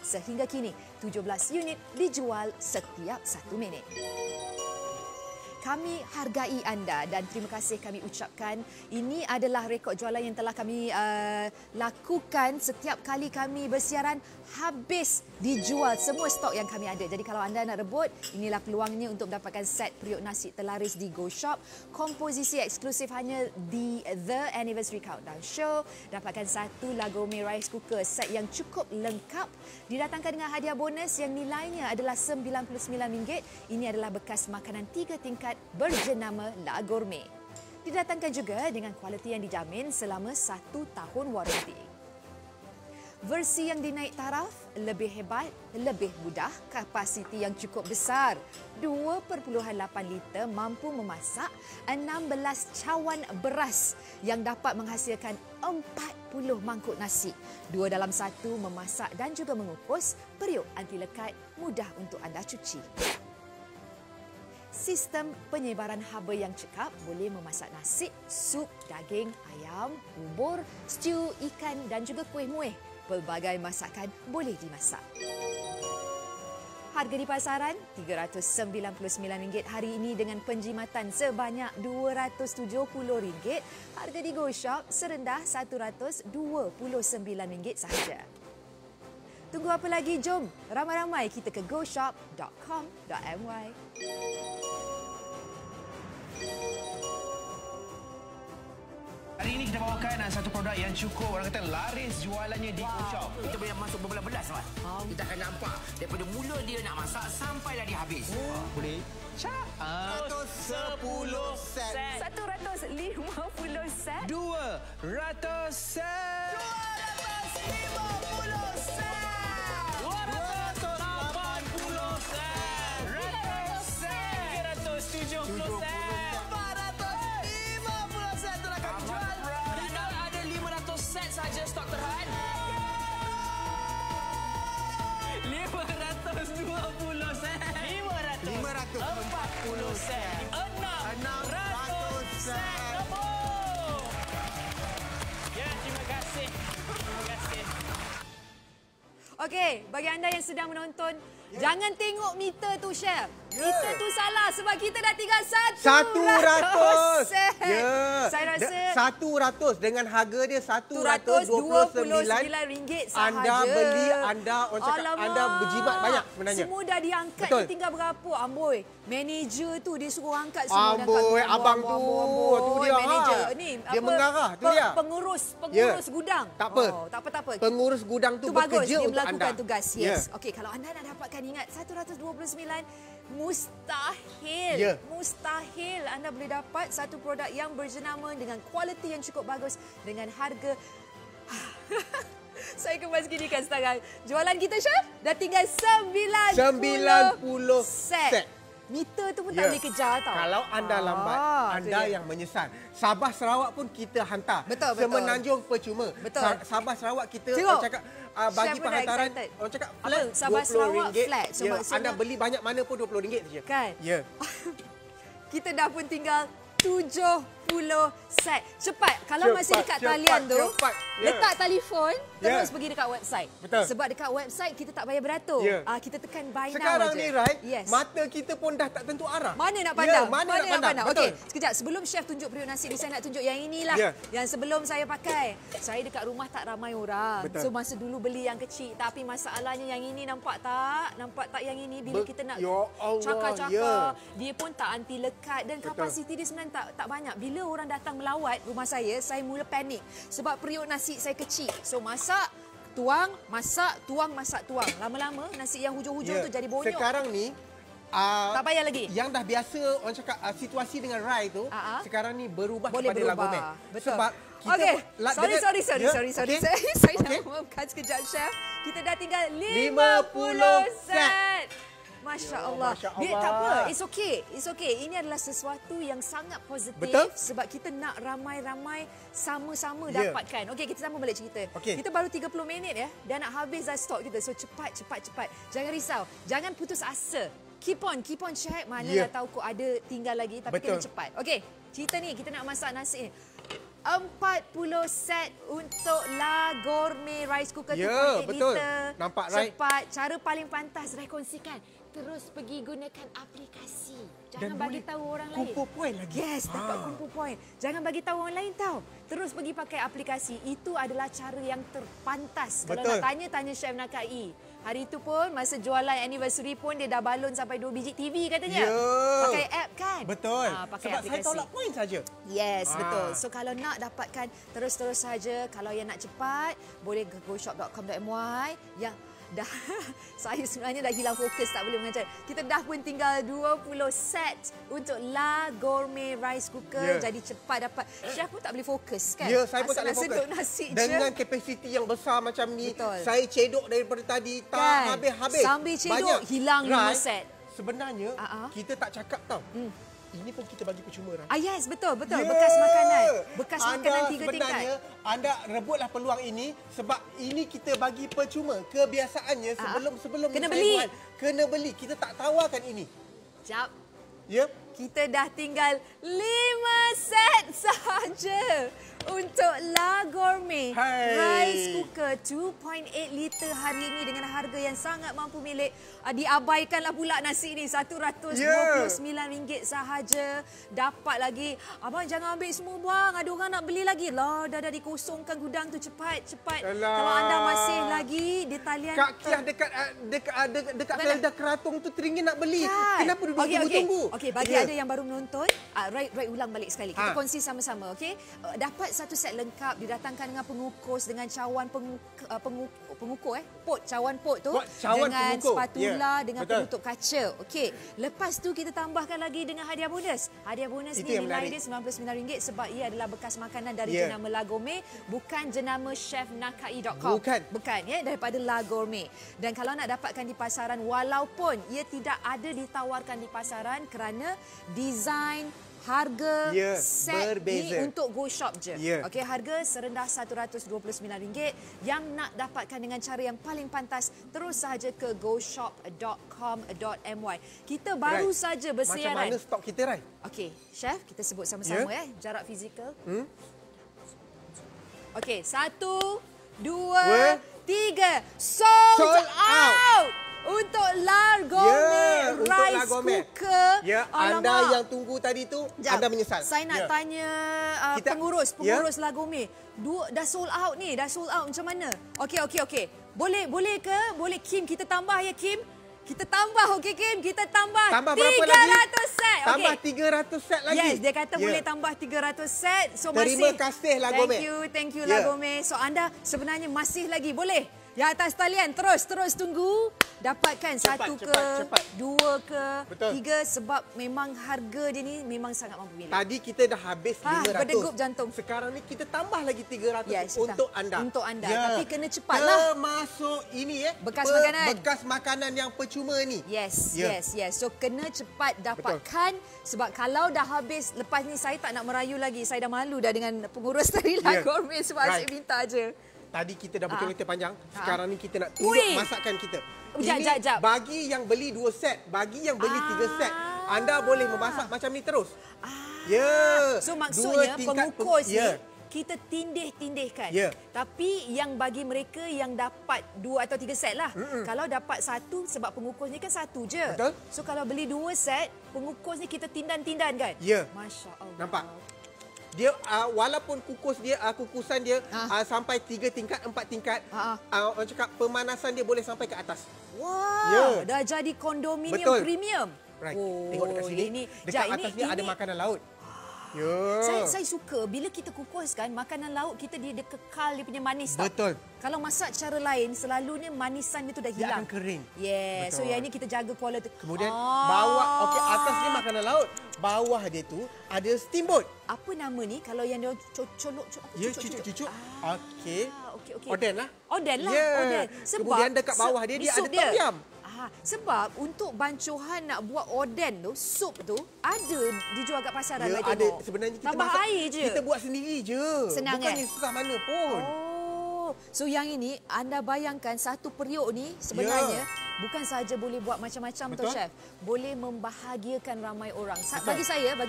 sehingga kini 17 unit dijual setiap 1 minit. Kami hargai anda dan terima kasih kami ucapkan. Ini adalah rekod jualan yang telah kami lakukan setiap kali kami bersiaran, habis dijual semua stok yang kami ada. Jadi kalau anda nak rebut, inilah peluangnya untuk mendapatkan set periuk nasi terlaris di GoShop. Komposisi eksklusif hanya di The Anniversary Countdown Show. Dapatkan satu La Gourmet rice cooker set yang cukup lengkap. Didatangkan dengan hadiah bonus yang nilainya adalah RM99. Ini adalah bekas makanan 3 tingkat berjenama La Gourmet. Didatangkan juga dengan kualiti yang dijamin selama 1 tahun waranti. Versi yang dinaik taraf, lebih hebat, lebih mudah, kapasiti yang cukup besar. 2.8 liter mampu memasak 16 cawan beras yang dapat menghasilkan 40 mangkuk nasi. 2 dalam 1 memasak dan juga mengukus, periuk anti lekat, mudah untuk anda cuci. Sistem penyebaran haba yang cekap, boleh memasak nasi, sup, daging, ayam, bubur, stew, ikan dan juga kuih muih. Pelbagai masakan boleh dimasak. Harga di pasaran RM399 hari ini dengan penjimatan sebanyak RM270. Harga di GoShop serendah RM129 sahaja. Tunggu apa lagi? Jom ramai-ramai kita ke goshop.com.my. Hari ini kita bawakan satu produk yang cukup orang kata laris jualannya di GoShop. Kita boleh masuk berbelas-belas, Mat. Kita akan nampak daripada mula dia nak masak sampai dah dia habis. Boleh? 110 set. 150 set. 200 set. 250 set. 280 set. 100 set. 370 set. 450 set telah kami jual. Dan ada 500 set saja stok terhad. 520 set. 540 set. 600 set. Tepuk. Ya, terima kasih. Terima kasih. Okey, bagi anda yang sedang menonton, jangan tengok meter tu, Chef. Meter tu salah sebab kita dah tinggal 100 set. Saya rasa 100 dengan harga dia RM129 sahaja. Anda beli, anda orang cakap anda berjimat banyak sebenarnya. Semua dah diangkat. Betul. Dia tinggal berapa? Amboi, manager tu dia suruh angkat semua. Amboi, abang tu. Tu dia. Manager ni Dia mengarah, tu dia. Pengurus gudang. Tak apa. Tak apa. Pengurus gudang tu bagus, bekerja dia untuk melakukan anda. tugas. Yes. Okey, kalau anda nak dapatkan dapatkan. Ingat, 129 mustahil. Mustahil anda boleh dapat satu produk yang berjenama dengan kualiti yang cukup bagus dengan harga saya kembalikan sekarang. Jualan kita, Chef, dah tinggal 90 set. Meter tu pun tak boleh kejar tau. Kalau anda lambat, anda yang menyesal. Sabah Sarawak pun kita hantar. Betul. Semenanjung percuma. Betul. Sabah Sarawak kita Tengok. orang cakap bagi penghantaran, orang cakap flat Sabah Sarawak RM20. flat. So, Anda beli banyak mana pun RM20 saja. Kan? Ya. Kita dah pun tinggal 70 set. Cepat. Kalau masih dekat talian tu, letak telefon, terus pergi dekat website. Betul. Sebab dekat website kita tak payah beratur. Kita tekan buy now Sekarang je. ni, mata kita pun dah tak tentu arah. Mana nak pandang? Mana nak pandang? Okey, sekejap. Sebelum Chef tunjuk periuk nasi ni, saya nak tunjuk yang inilah. Yang sebelum saya pakai. Saya dekat rumah tak ramai orang. Betul. So, masa dulu beli yang kecil. Tapi masalahnya yang ini nampak tak? Nampak tak yang ini? Bila kita nak cakar-cakar, dia pun tak anti lekat. Dan kapasiti dia sebenarnya tak banyak. Bila orang datang melawat rumah saya mula panik. Sebab periuk nasi saya kecil. So, masak, tuang, masak, tuang, masak, tuang. Lama-lama nasi yang hujung-hujung tu jadi bonyok. Sekarang ni tak payah lagi. Yang dah biasa orang cakap situasi dengan Rai tu, sekarang ni berubah boleh kepada Lagomé. Betul. Sebab kita sorry. Saya nak umumkan sekejap, Chef. Kita dah tinggal 50 set. Masya Allah. Dia tak apa. It's okay. Ini adalah sesuatu yang sangat positif. Betul? Sebab kita nak ramai-ramai sama-sama dapatkan. Okey, kita sambung balik cerita. Kita baru 30 minit ya. Dah nak habis dah stok kita. So cepat. Jangan risau. Jangan putus asa. Keep on check. Mana dah tahu kok ada tinggal lagi. Tapi kena cepat. Okey, cerita ni kita nak masak nasi ni. 40 set untuk La Gourmet Rice Cooker 2.8 liter. Nampak, Rai? Cepat. Cara paling pantas, Rai kongsikan. Terus pergi gunakan aplikasi. Jangan bagi tahu orang lain. Kumpul poin lagi. Yes, dapat kumpul poin. Jangan bagi tahu orang lain tahu. Terus pergi pakai aplikasi. Itu adalah cara yang terpantas. Kalau nak tanya Chef Nakai. Hari itu pun masa jualan anniversary pun dia dah balon sampai 2 biji TV katanya. Pakai app kan? Betul. Pakai sebab aplikasi. Saya tolak poin saja. Yes, betul. So kalau nak dapatkan terus saja. Kalau yang nak cepat, boleh ke goshop.com.my yang dah saya sebenarnya dah hilang fokus, tak boleh mengajar. Kita dah pun tinggal 20 set untuk La Gourmet Rice Cooker. Jadi cepat dapat. Chef pun tak boleh fokus kan? Ya, saya pun tak boleh fokus. Nasi dengan kapasiti yang besar macam ni, saya cedok daripada tadi tak habis-habis. Sambil cedok, hilang 5 set. Sebenarnya, kita tak cakap tau. Ini pun kita bagi percuma, Rai. Yes, betul. Bekas makanan. Bekas makanan 3 tingkat. Sebenarnya, anda rebutlah peluang ini sebab ini kita bagi percuma. Kebiasaannya sebelum kena saya beli. buat, kena beli. Kita tak tawarkan ini. Sekejap. Ya. Kita dah tinggal 5 set sahaja untuk La Gourmet Rice Cooker 2.8 liter hari ini dengan harga yang sangat mampu milik. Diabaikanlah pula nasi ni RM129 sahaja. Dapat lagi. Abang jangan ambil semua bang. Ada orang nak beli lagi. Lah dah dikosongkan gudang tu cepat. Kalau anda masih lagi di talian Kak Kiah dekat Felda Keratung tu teringin nak beli. Kenapa duduk tunggu-tunggu? Okey, bagi ada yang baru menonton, Rai ulang balik sekali. Kita kongsi sama-sama, okey? Dapat satu set lengkap didatangkan dengan pengukus, dengan cawan pengukur pot, cawan pot tu dengan spatula dengan penutup kaca. Okey. Lepas tu kita tambahkan lagi dengan hadiah bonus. Hadiah bonus ni nilai dia RM99 sebab ia adalah bekas makanan dari jenama La Gourmet, bukan jenama chefnakai.com. Bukan ya, daripada La Gourmet. Dan kalau nak dapatkan di pasaran, walaupun ia tidak ada ditawarkan di pasaran kerana design, harga set berbeza. ni untuk Go Shop je. Okey, harga serendah RM129. Yang nak dapatkan dengan cara yang paling pantas, terus sahaja ke goshop.com.my. Kita baru saja bersiaran. Macam mana stok kita, Rai? Okey, Chef, kita sebut sama-sama jarak fizikal. Okey, 1, 2, 3. Sold out! Untuk La Gourmet Rice Cooker. Anda yang tunggu tadi tu, anda menyesal. Saya nak tanya pengurus La Gourmet. Dah sold out ni, dah sold out macam mana? Okey. Boleh ke? Boleh Kim, kita tambah ya Kim? Kita tambah, okey Kim? Kita tambah 300 set. Tambah 300 set lagi. Yes, dia kata boleh tambah 300 set. So terima kasih La Gourmet. Thank you La Gourmet. So anda sebenarnya masih lagi boleh Yang atas talian terus tunggu. Dapatkan satu ke, dua ke, tiga sebab memang harga dia ni memang sangat mampu milik. Tadi kita dah habis 500. Berdegup jantung. Sekarang ni kita tambah lagi 300 untuk anda. Untuk anda. Tapi kena cepatlah. Termasuk ini bekas makanan. Bekas makanan yang percuma ni. Yes. So kena cepat dapatkan sebab kalau dah habis lepas ni saya tak nak merayu lagi. Saya dah malu dah dengan pengurus tadi Gourmet sebab asyik minta je. Tadi kita dah bercerita panjang. Sekarang ni kita nak tunjuk masakan kita. Jap. Bagi yang beli 2 set, bagi yang beli 3 set, anda boleh memasak macam ni terus. So maksudnya pengukus ni kita tindih-tindihkan. Tapi yang bagi mereka yang dapat 2 atau 3 set lah. Kalau dapat 1 sebab pengukus ni kan 1 je. Betul. So kalau beli 2 set, pengukus ni kita tindan-tindan kan? Masya Allah. Nampak? Dia walaupun kukusan dia sampai 3 tingkat, 4 tingkat, orang cakap pemanasan dia boleh sampai ke atas. Wah, dah jadi kondominium premium. Tengok dekat sini. Dekat atas ni ada makanan laut. Saya suka bila kita kukuskan makanan laut kita dia kekal dia punya manis. Betul. Kalau masak cara lain selalunya manisan dia tu dah hilang. Dia akan kering. So yang ini kita jaga kualiti. Kemudian bawah atas ni makanan laut. Bawah dia tu ada steamboat. Apa nama ni kalau yang dia colok cucuk. Okey. Oden lah. Oden. Sebab kemudian dekat bawah dia ada tom yum. Sebab untuk bancuhan nak buat oden tu, sup tu ada dijual kat pasaran. Ada. Sebenarnya kita masak air je. Kita buat sendiri je. Senang. Bukannya susah mana pun. So yang ini anda bayangkan satu periuk ni sebenarnya bukan saja boleh buat macam-macam tu chef. Boleh membahagiakan ramai orang. Bagi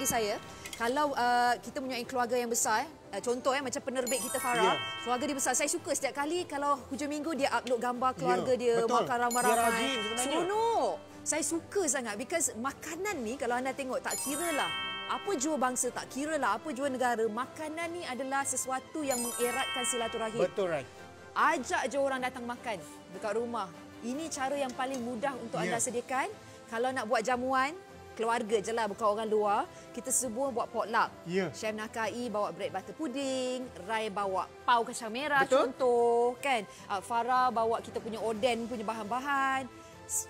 saya kalau kita mempunyai keluarga yang besar, contoh macam penerbit kita Farah, keluarga dia besar. Saya suka setiap kali kalau hujung minggu dia upload gambar keluarga dia makan ramai-ramai. Seronok. Saya suka sangat because makanan ni kalau anda tengok tak kira lah apa jua bangsa, tak kira lah apa jua negara, makanan ni adalah sesuatu yang mengeratkan silaturahim. Betul, right. Ajak je orang datang makan dekat rumah. Ini cara yang paling mudah untuk anda sediakan. Kalau nak buat jamuan, keluarga je lah, bukan orang luar. Kita semua buat potluck. Chef Nakai bawa bread butter pudding, Rai bawa pau kacang merah contoh kan. Farah bawa kita punya oden punya bahan-bahan.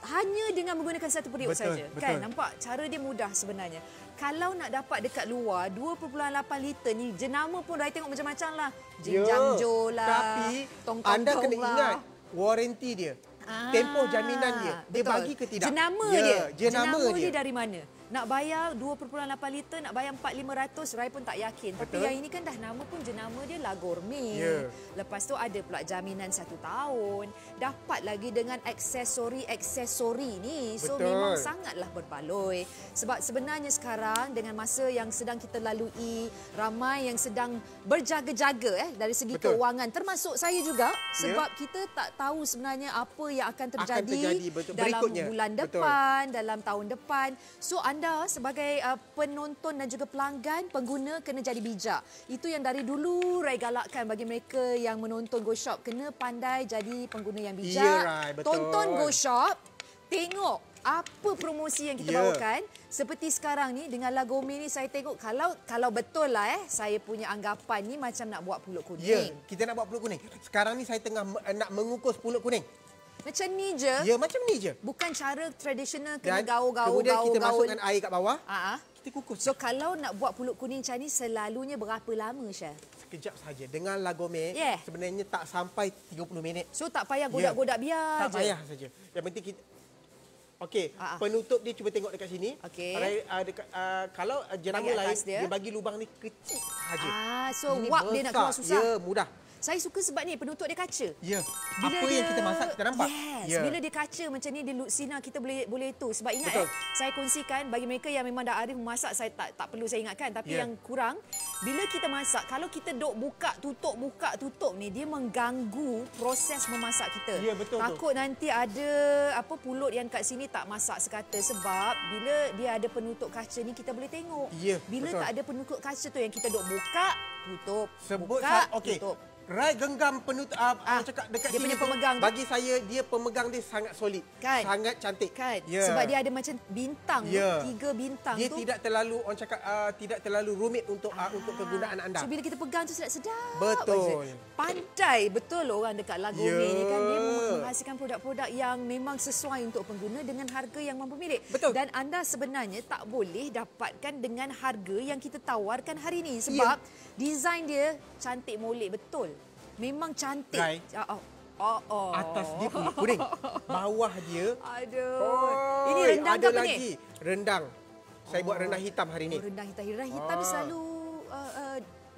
Hanya dengan menggunakan satu periuk saja. Kan nampak cara dia mudah sebenarnya. Kalau nak dapat dekat luar 2.8 liter ni jenama pun Rai tengok macam-macam lah. Jinjangjo lah. Tapi anda kena ingat warranty dia. Tempoh jaminan dia. Dia bagi ke tidak? Jenama dia dari mana? Nak bayar 2.8 liter, nak bayar 4,500, Rai pun tak yakin. Tapi yang ini kan dah nama pun jenama dia La Gourmet. Lepas tu ada pula jaminan 1 tahun. Dapat lagi dengan aksesori ni. So memang sangatlah berbaloi. Sebab sebenarnya sekarang dengan masa yang sedang kita lalui, ramai yang sedang berjaga-jaga dari segi keuangan. Termasuk saya juga. Sebab kita tak tahu sebenarnya apa yang akan terjadi dalam bulan depan, dalam tahun depan. So anda sebagai penonton dan juga pelanggan, pengguna kena jadi bijak. Itu yang dari dulu Rai galakkan bagi mereka yang menonton Go Shop. Kena pandai jadi pengguna yang bijak. Tonton Go Shop, tengok apa promosi yang kita bawakan. Seperti sekarang ni dengan La Gourmet ni saya tengok kalau betul lah saya punya anggapan ni macam nak buat pulut kuning. Kita nak buat pulut kuning. Sekarang ni saya tengah nak mengukus pulut kuning. Macam ni je? Macam ni je. Bukan cara tradisional kena gaul-gaul. Kemudian kita masukkan air kat bawah. Kita kukus. So kalau nak buat pulut kuning macam ni selalunya berapa lama, Chef? Sekejap saja. Dengan La Gourmet sebenarnya tak sampai 30 minit. So tak payah godak-godak biar tak payah saja. Yang penting kita penutup dia cuba tengok dekat sini. Kalau jenama lain dia bagi lubang ni kecil saja. So wap dia nak keluar susah. Mudah. Saya suka sebab ni penutup dia kaca. Apa yang kita masak kita nampak. Bila dia kaca macam ni, dia sinar kita boleh tu. Sebab ingat saya kongsikan bagi mereka yang memang dah arif memasak, saya tak perlu saya ingatkan. Tapi yang kurang, bila kita masak, kalau kita duk buka tutup ni, dia mengganggu proses memasak kita. Takut nanti ada pulut yang kat sini tak masak sekata. Sebab bila dia ada penutup kaca ni, kita boleh tengok. Bila tak ada penutup kaca tu yang kita duk buka, tutup, buka, tutup. Rai genggam penutup cakap dekat dia sini punya pemegang tu. bagi saya dia pemegang dia sangat solid. Kan? Sangat cantik. Kan? Ya. Sebab dia ada macam bintang tu, 3 bintang dia tu. tidak terlalu orang cakap tidak terlalu rumit untuk kegunaan anda. So bila kita pegang tu sedap-sedap. Betul. Aja. Pandai betul orang dekat Lagome ni kan, dia menghasilkan produk-produk yang memang sesuai untuk pengguna dengan harga yang mampu milik. Betul. Dan anda sebenarnya tak boleh dapatkan dengan harga yang kita tawarkan hari ini sebab design dia cantik molek betul. Memang cantik. Rai. Atas dia kuning. Bawah dia. Aduh. Ini rendang ada ke apa ni? lagi. Rendang. Saya buat rendang hitam hari ni. Rendang hitam. Rendang hitam ni selalu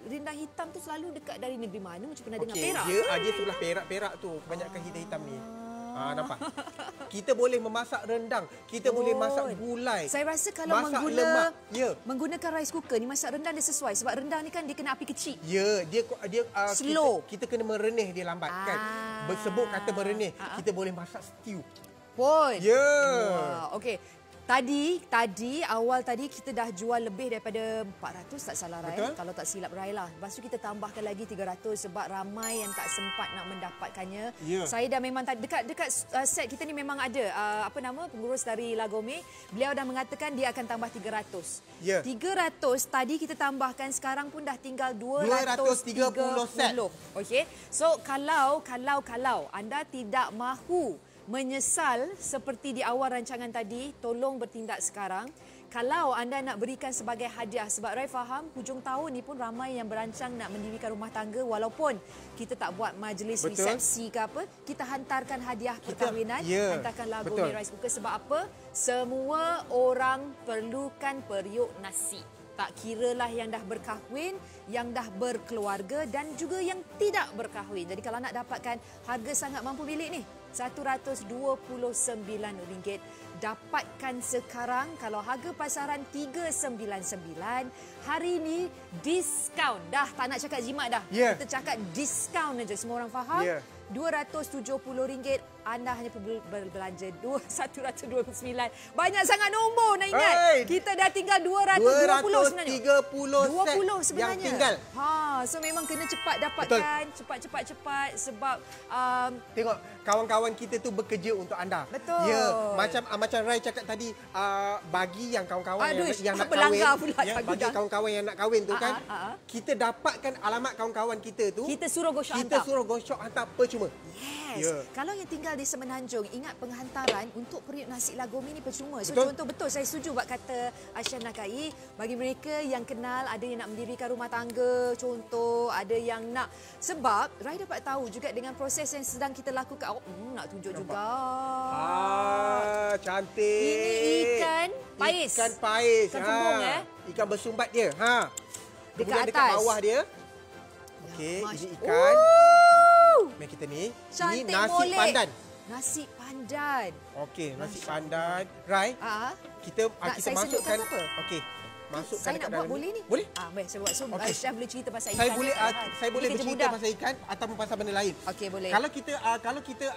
rendang hitam tu selalu dekat dari negeri mana? Macam pernah dengar Perak. Dia sebelah Perak tu kebanyakan hitam ni. Nampak? Kita boleh memasak rendang, kita boleh masak gulai. Saya rasa kalau masak lemak. menggunakan rice cooker ni masak rendang dia sesuai sebab rendang ni kan dia kena api kecil. Ya, dia slow. Kita kena merenih dia lambat kan. Sebut kata merenih, kita boleh masak stew. Pun. Ya. Okey. Tadi awal tadi kita dah jual lebih daripada 400 tak salah Rai. Kalau tak silap Rai lah. Lepas tu kita tambahkan lagi 300 sebab ramai yang tak sempat nak mendapatkannya. Saya dah memang dekat set kita ni memang ada pengurus dari Lagome. Beliau dah mengatakan dia akan tambah 300. 300 tadi kita tambahkan, sekarang pun dah tinggal 230 set. Okey. So kalau anda tidak mahu menyesal seperti di awal rancangan tadi, tolong bertindak sekarang. Kalau anda nak berikan sebagai hadiah, sebab Rai faham hujung tahun ni pun ramai yang berancang nak mendirikan rumah tangga walaupun kita tak buat majlis resepsi ke apa, kita hantarkan hadiah perkahwinan, hantarkan Lagome rice cooker. Sebab apa? Semua orang perlukan periuk nasi. Tak kiralah yang dah berkahwin, yang dah berkeluarga dan juga yang tidak berkahwin. Jadi kalau nak dapatkan harga sangat mampu milik ni, RM129. Dapatkan sekarang. Kalau harga pasaran RM399, hari ini diskaun. Dah tak nak cakap jimat dah. Kita cakap diskaun aja. Semua orang faham? RM270. Anda hanya perlu berbelanja RM129. Banyak sangat nombor nak ingat. Kita dah tinggal 220 sebenarnya. 230 set yang tinggal. So memang kena cepat dapatkan. Cepat sebab tengok kawan-kawan kita tu bekerja untuk anda. Betul. Ya, macam Rai cakap tadi, bagi yang kawan-kawan yang nak kahwin, bagi kawan-kawan yang nak kahwin tu kan, kita dapatkan alamat kawan-kawan kita tu. Kita suruh go shop hantar percuma. Kalau yang tinggal di Semenanjung, ingat penghantaran untuk periuk nasi Lagome ni percuma. So contoh betul, saya setuju buat kata Aisyah Nakai. Bagi mereka yang kenal, ada yang nak mendirikan rumah tangga, contoh, ada yang nak. Sebab Rai dapat tahu juga dengan proses yang sedang kita lakukan. Nak tunjuk juga. Cantik. Ini ikan pais. Ikan pais. Ikan kembung Ikan bersumbat dia. Dekat dekat bawah dia. Okey, ini ikan. Mari kita ni. Cantik, ini nasi pandan. Nasi pandan. Okey, nasi pandan. Rai, kita masukkan. Okey. Masukkan saya nak buat boleh ni? Boleh? Baik, saya buat. So, Chef boleh cerita pasal saya ikan. Saya boleh bercerita pasal ikan ataupun pasal benda lain. Okey, boleh. Kalau kita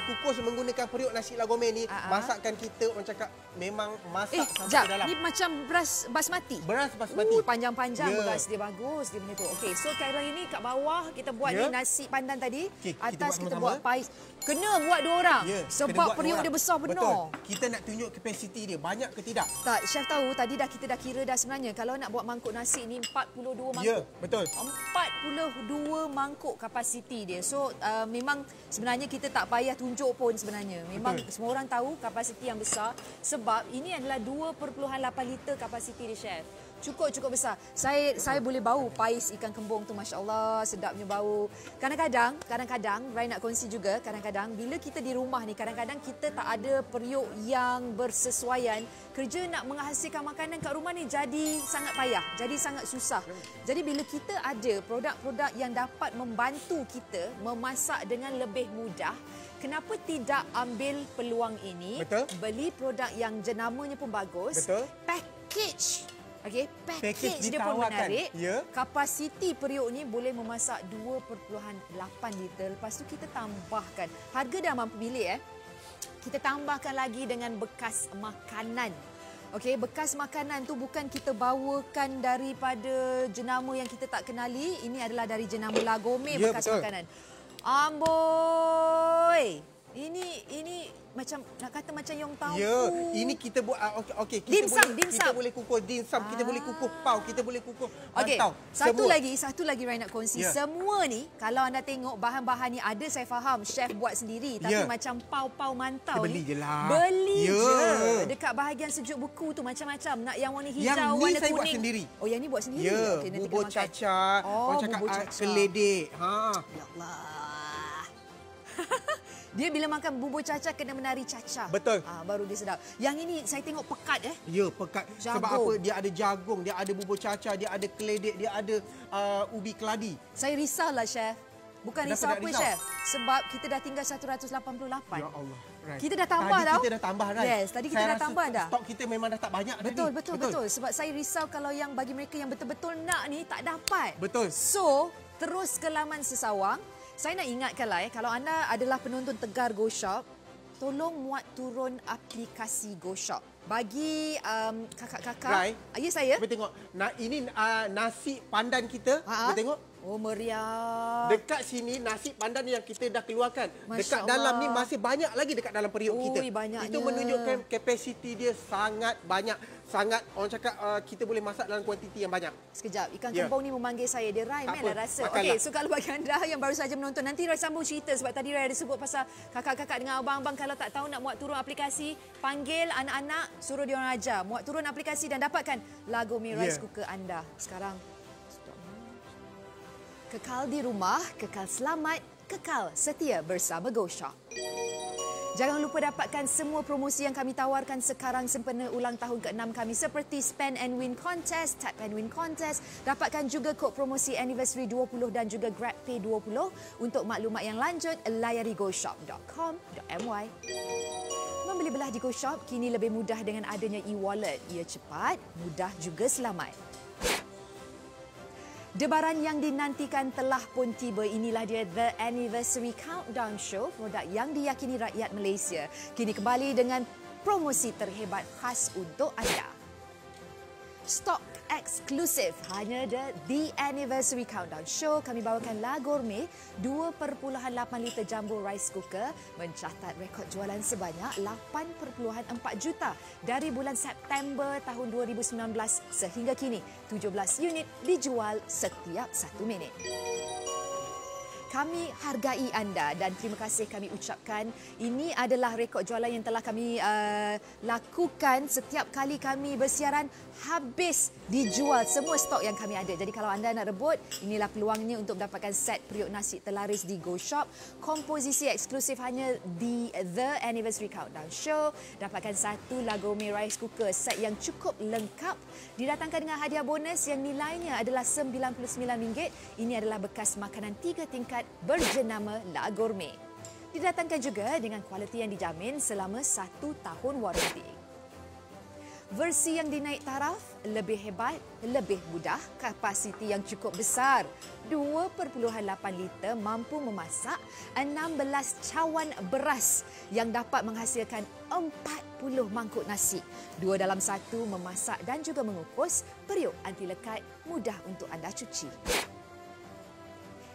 kukus menggunakan periuk nasi Lagome ni, masakan kita orang cakap memang masak sampai dalam. Ni macam beras basmati. Beras basmati. Panjang-panjang beras dia bagus dia punya tu. Okey, so sekarang ini kat bawah kita buat ni nasi pandan tadi. Atas kita buat pais. Kena buat 2 orang. Sebab periuk dia besar benar. Kita nak tunjuk kapasiti dia banyak ke tidak? Tak, Chef tahu tadi kita dah kira dah sebenarnya kalau nak buat mangkuk nasi ni 42 mangkuk. Ya, betul. 42 mangkuk kapasiti dia. So memang sebenarnya kita tak payah tunjuk pun sebenarnya. Memang semua orang tahu kapasiti yang besar sebab ini adalah 2.8 liter kapasiti dia, Chef. Cukup besar. Saya boleh bau pais ikan kembung tu, masya-Allah, sedapnya bau. Kadang-kadang Rai nak kongsi juga, kadang-kadang bila kita di rumah ni, kadang-kadang kita tak ada periuk yang bersesuaian. Kerja nak menghasilkan makanan kat rumah ni jadi sangat payah, jadi sangat susah. Jadi bila kita ada produk-produk yang dapat membantu kita memasak dengan lebih mudah, kenapa tidak ambil peluang ini? Beli produk yang jenamanya pun bagus. Package. Okey, package dia pun menarik. Kapasiti periuk ni boleh memasak 2.8 liter. Lepas tu kita tambahkan. Harga dah mampu milik Kita tambahkan lagi dengan bekas makanan. Okey, bekas makanan tu bukan kita bawakan daripada jenama yang kita tak kenali. Ini adalah dari jenama Lagome, bekas makanan. Amboi. Ini macam nak kata macam yang tahu. Ya, ini kita buat okey, kita boleh kukuh dimsum, kita boleh kukuh pau, kita boleh kukuh mantau. Okey, satu lagi Rai nak kongsi. Semua ni kalau anda tengok bahan-bahan ni ada, saya faham chef buat sendiri, tapi macam pau-pau mantau beli je lah. Beli je. Dekat bahagian sejuk buku tu macam-macam. Nak yang warna hijau, yang warna kuning. Yang ni saya buat sendiri. Oh, yang ni buat sendiri. Ya, okay, bubur caca, orang cakap keledek. Ya Allah. Dia bila makan bubur caca kena menari caca. Betul. Baru dia sedap. Yang ini saya tengok pekat Ya, pekat. Jagung. Sebab apa? Dia ada jagung, dia ada bubur caca, dia ada keledek, dia ada ubi keladi. Saya risaulah, Chef. Bukan risau apa, Chef? Sebab kita dah tinggal 188. Ya Allah. Right. Kita dah tambah tadi kita dah tambah, right? Yes, tadi kita dah tambah dah. Stok kita memang dah tak banyak Betul. Sebab saya risau kalau yang bagi mereka yang betul-betul nak ni tak dapat. Betul. So, terus ke laman Sesawang. Saya nak ingatkanlah kalau anda adalah penonton Tegar Go Shop, tolong muat turun aplikasi Go Shop. Bagi kakak-kakak. Ya, saya. Cuba tengok. Ini nasi pandan kita. Cuba tengok. Oh, meriah. Dekat sini nasi pandan yang kita dah keluarkan. Masya dekat Allah. dalam ni masih banyak lagi dekat dalam periuk kita. Banyaknya. Itu menunjukkan kapasiti dia sangat banyak. Sangat, orang cakap kita boleh masak dalam kuantiti yang banyak. Sekejap, ikan kembung ni memanggil saya. Dia Rai, mainlah rasa. Okey, so kalau bagi anda yang baru saja menonton, nanti Rai sambung cerita sebab tadi Rai ada sebut pasal kakak-kakak dengan abang-abang kalau tak tahu nak muat turun aplikasi, panggil anak-anak, suruh dia orang ajar. Muat turun aplikasi dan dapatkan Lagome rice cooker anda. Sekarang, kekal di rumah, kekal selamat, kekal setia bersama Go Shop. Jangan lupa dapatkan semua promosi yang kami tawarkan sekarang sempena ulang tahun ke-6 kami seperti Spend and Win Contest, Tap and Win Contest. Dapatkan juga kod promosi Anniversary 20 dan juga GrabPay 20. Untuk maklumat yang lanjut, layari goshop.com.my. Membeli belah di Go Shop kini lebih mudah dengan adanya e-wallet. Ia cepat, mudah juga selamat. Debaran yang dinantikan telah pun tiba. Inilah dia The Anniversary Countdown Show, produk yang diyakini rakyat Malaysia. Kini kembali dengan promosi terhebat khas untuk anda. Stok eksklusif hanya The Anniversary Countdown Show. Kami bawakan Lagome 2.8 liter jumbo rice cooker mencatat rekod jualan sebanyak 8.4 juta dari bulan September tahun 2019 sehingga kini 17 unit dijual setiap 1 minit. Kami hargai anda dan terima kasih kami ucapkan. Ini adalah rekod jualan yang telah kami lakukan setiap kali kami bersiaran, habis dijual semua stok yang kami ada. Jadi kalau anda nak rebut, inilah peluangnya untuk mendapatkan set periuk nasi terlaris di Go Shop. Komposisi eksklusif hanya di The Anniversary Countdown Show. Dapatkan satu Lagome rice cooker set yang cukup lengkap. Didatangkan dengan hadiah bonus yang nilainya adalah RM99. Ini adalah bekas makanan 3 tingkat berjenama Lagome. Didatangkan juga dengan kualiti yang dijamin selama 1 tahun waranti. Versi yang dinaik taraf, lebih hebat, lebih mudah, kapasiti yang cukup besar. 2.8 liter mampu memasak 16 cawan beras yang dapat menghasilkan 40 mangkuk nasi. 2 dalam 1 memasak dan juga mengukus, periuk anti lekat, mudah untuk anda cuci.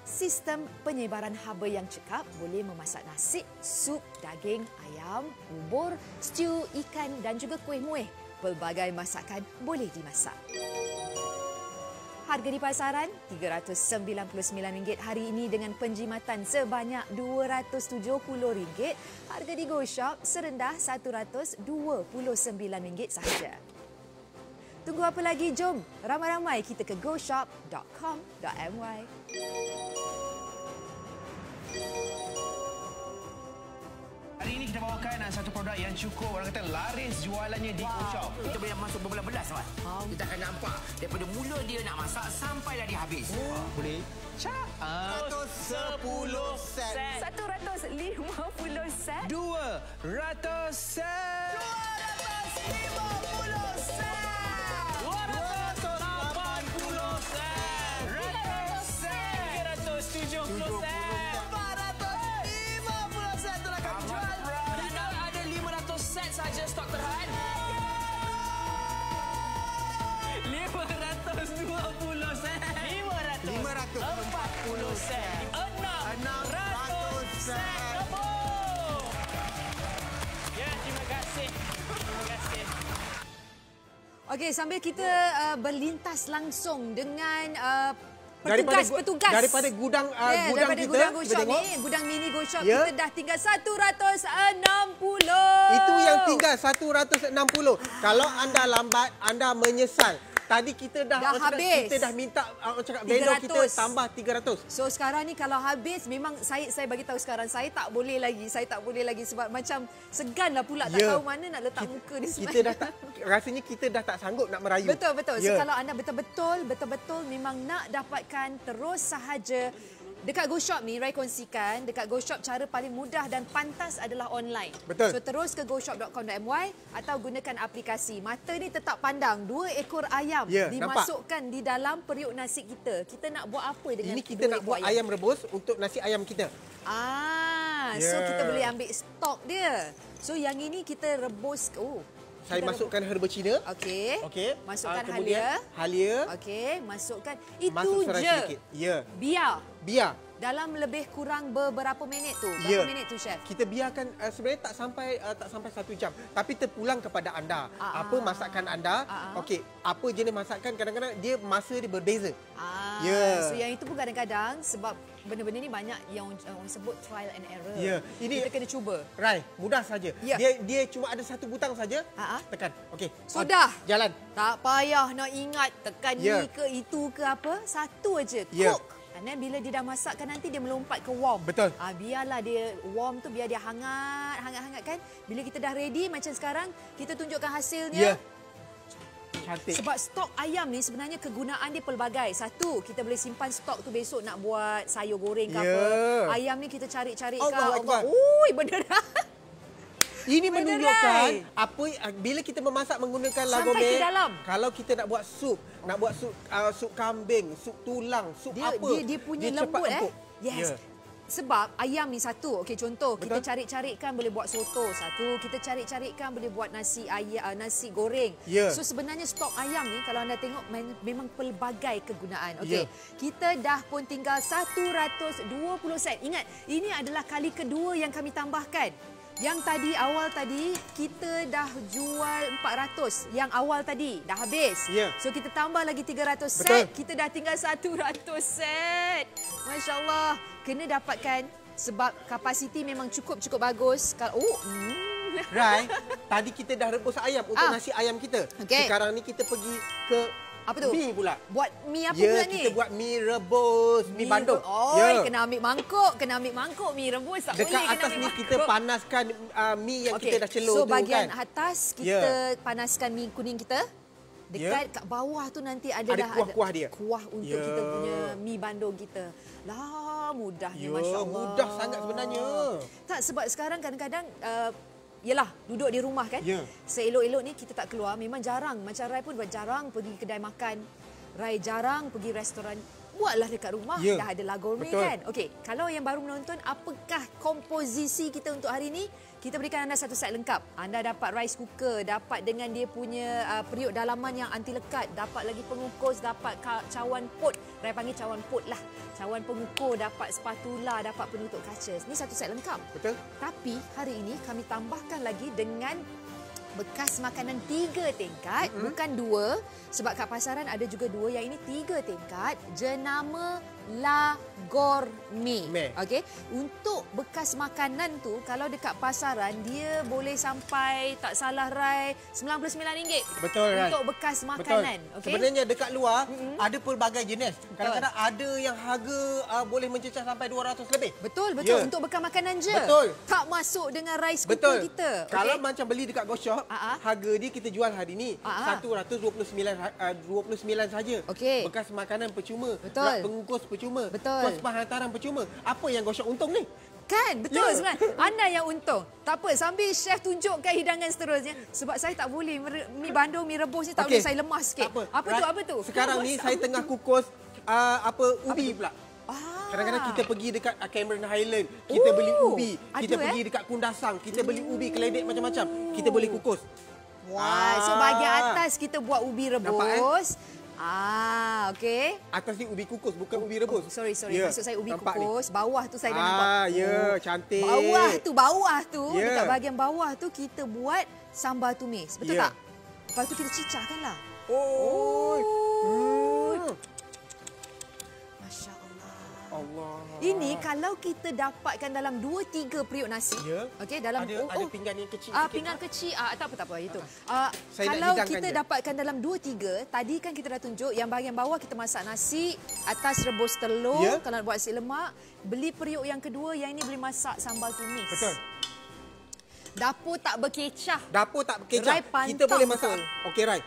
Sistem penyebaran haba yang cekap, boleh memasak nasi, sup, daging, ayam, bubur, stew, ikan dan juga kuih muih. Pelbagai masakan boleh dimasak. Harga di pasaran RM399 hari ini dengan penjimatan sebanyak RM270. Harga di Go Shop serendah RM129 sahaja. Tunggu apa lagi? Jom ramai-ramai kita ke goshop.com.my. Hari ini kita bawakan satu produk yang cukup orang kata laris jualannya di Go Shop. Kita boleh masuk berbelas-belas, Mat. Kita akan nampak daripada mula dia nak masak sampai dah dia habis. Boleh? 110 set. 150 set. 200 set. 250 set. 280 set. 300 set. 370 set. 450 set telah kami jual. Dan ada 500 set saja stok terhad. 520 sen. 540 sen. 600 sen. Tepuk. Ya, terima kasih. Terima kasih. Okey, sambil kita berlintas langsung dengan daripada petugas. Daripada gudang gudang daripada kita, gudang Go kita Shop tengok. ni, gudang mini Go Shop, Ya. kita dah tinggal 160. Itu yang tinggal 160. Kalau anda lambat, anda menyesal. Tadi kita dah habis. Kita dah minta cakap vendor kita 300. tambah 300. So sekarang ni kalau habis, memang saya bagi tahu sekarang saya tak boleh lagi. Saya tak boleh lagi sebab macam seganlah pula, tak tahu mana nak letak muka di sini. Kita dah tak, rasanya kita dah tak sanggup nak merayu. Betul. So kalau anda betul-betul memang nak dapatkan, terus sahaja dekat Go Shop ni, Rai kongsikan, dekat Go Shop cara paling mudah dan pantas adalah online. Betul. So terus ke goshop.com.my atau gunakan aplikasi. Mata ni tetap pandang 2 ekor ayam dimasukkan di dalam periuk nasi kita. Kita nak buat apa dengan ini kita nak buat ayam rebus untuk nasi ayam kita. So kita boleh ambil stok dia. So yang ini kita rebus. Saya masukkan herba Cina. Okey. Masukkan kemudian halia. Okey, masukkan itu masuk je. Sedikit. Biar. Dalam lebih kurang beberapa minit tu. Berapa minit tu, chef? Kita biarkan sebenarnya tak sampai 1 jam. Tapi terpulang kepada anda. Apa masakan anda? Okey, apa jenis masakan, kadang-kadang dia masa dia berbeza. So yang itu pun kadang-kadang sebab benda-benda ni banyak yang orang sebut trial and error. Ini kita kena cuba. Rai, mudah saja. Dia cuma ada satu butang saja. Tekan. Okey. Sudah. Jalan. Tak payah nak ingat tekan ni ke itu ke apa. Satu aja. Cook. Kerana bila dia dah masakkan nanti dia melompat ke warm. Betul. Biarlah dia warm tu, biar dia hangat kan. Bila kita dah ready macam sekarang, kita tunjukkan hasilnya. Cantik. Sebab stok ayam ni sebenarnya kegunaan dia pelbagai. Satu, kita boleh simpan stok tu besok nak buat sayur goreng ke apa. Ayam ni kita cari-cari Allah. Ui, beneran. Ini menunjukkan apa bila kita memasak menggunakan lagomé. Sampai ke dalam. Kalau kita nak buat sup sup kambing, sup tulang, sup apa. Dia punya lembut Yes. Sebab ayam ni satu, okey contoh, kita cari-carikan boleh buat soto. Satu, kita cari-carikan boleh buat nasi goreng. So sebenarnya stok ayam ni kalau anda tengok memang pelbagai kegunaan. Okey. Kita dah pun tinggal 120 sen. Ingat, ini adalah kali kedua yang kami tambahkan. Yang awal tadi kita dah jual 400. Yang awal tadi dah habis. So kita tambah lagi 300 set. Kita dah tinggal 100 set. Masya Allah. Kena dapatkan sebab kapasiti memang cukup bagus. Rai, tadi kita dah rebus ayam untuk nasi ayam kita. Sekarang ni kita pergi ke apa tu? Mi pula. Buat mi apa pula ni? Kita buat mi rebus, mi bandung. Kena ambil mangkuk, mi rebus tak dekat boleh. Dekat atas ni kita panaskan mi yang kita dah celur tu kan. So bahagian atas kita panaskan mi kuning kita. Dekat kat bawah tu nanti ada kuah-kuah dia. Kuah untuk kita punya mi bandung kita. Lah, mudahnya masya-Allah. Mudah sangat sebenarnya. Tak, sebab sekarang kadang-kadang yelah, duduk di rumah kan. Seelok-elok ni kita tak keluar. Memang jarang. Macam Rai pun jarang pergi kedai makan. Rai jarang pergi restoran. Buatlah dekat rumah. Dah ada lagomé kan. Okey, kalau yang baru menonton, apakah komposisi kita untuk hari ini? Kita berikan anda satu set lengkap. Anda dapat rice cooker, dapat dengan dia punya periuk dalaman yang anti lekat, dapat lagi pengukus, dapat cawan pot. Rai panggil cawan pot lah. Cawan pengukur, dapat spatula, dapat penutup kaca. Ini satu set lengkap. Betul. Tapi hari ini kami tambahkan lagi dengan bekas makanan 3 tingkat, bukan 2. Sebab kat pasaran ada juga 2, yang ini 3 tingkat. Jenama Lagomé. Okey, untuk bekas makanan tu kalau dekat pasaran dia boleh sampai tak salah Rai RM99. Betul Rai. Untuk bekas makanan. Okay? Sebenarnya dekat luar ada pelbagai jenis. Kadang-kadang ada yang harga boleh mencecah sampai 200 lebih. Betul. Untuk bekas makanan je. Tak masuk dengan rice cooker kita. Kalau macam beli dekat Go Shop, harga dia kita jual hari ni 129 saja. Bekas makanan percuma. Rak pengukus percuma. Kos penghantaran percuma. Apa yang Go Shop untung ni? Kan? Betul sebenarnya. Anda yang untung. Tak apa, sambil chef tunjukkan hidangan seterusnya. Sebab saya tak boleh mi bandung, mi rebus ni tak boleh, saya lemas sikit. Apa tu? Sekarang ni saya tengah kukus ubi pula. Kadang-kadang kita pergi dekat Cameron Highland, kita beli ubi. Kita pergi dekat Kundasang, kita beli ubi keledek macam-macam. Kita boleh kukus. Buat. So bahagian atas kita buat ubi rebus. Okey. Atas ni ubi kukus, bukan ubi rebus. Sorry. Ya, Maksud saya ubi nampak kukus. Ni. Bawah tu saya dah nampak. Cantik. Bawah tu. Ya. Dekat bahagian bawah tu kita buat sambal tumis. Betul tak? Lepas tu kita cicahkanlah. Masya Allah. Ini kalau kita dapatkan dalam 2-3 periuk nasi. Okey, dalam ada pinggan yang kecil. Pinggan kecil. Tak apa itu. Saya kalau kita dapatkan dalam 2-3, tadi kan kita dah tunjuk yang bahagian bawah kita masak nasi, atas rebus telur, kalau nak buat nasi lemak, beli periuk yang kedua yang ini boleh masak sambal tumis. Betul. Dapur tak berkecah. Rai pantang. Kita boleh masak. Okey, Rai.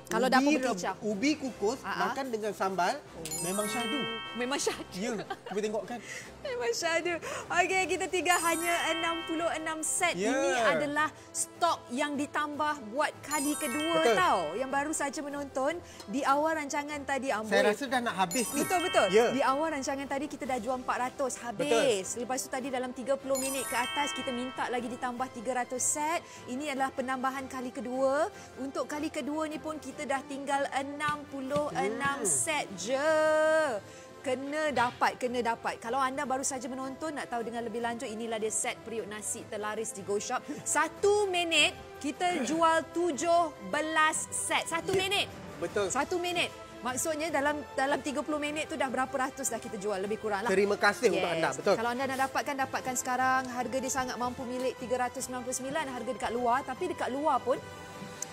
Kalau dapur berkecah. Ubi kukus makan dengan sambal memang syahdu. Memang syahdu. Ya, cuba tengok kan. Memang syahdu. Okey, kita tinggal hanya 66 set. Ini adalah stok yang ditambah buat kali kedua. Betul. Tau. Yang baru saja menonton di awal rancangan tadi Amboi. Saya rasa dah nak habis ni. Betul. Di awal rancangan tadi kita dah jual 400 habis. Betul. Lepas tu tadi dalam 30 minit ke atas kita minta lagi ditambah 300 set. Ini adalah penambahan kali kedua. Untuk kali kedua ni pun kita dah tinggal 66 set je. Kena dapat. Kalau anda baru saja menonton, nak tahu dengan lebih lanjut, inilah dia set periuk nasi terlaris di Go Shop. 1 minit, kita jual 17 set. 1 minit. Betul. 1 minit. Maksudnya dalam 30 minit tu dah berapa ratus dah kita jual, lebih kurang lah. Terima kasih untuk anda. Betul. Kalau anda nak dapatkan sekarang. Harga dia sangat mampu milik, 399 harga dekat luar. Tapi dekat luar pun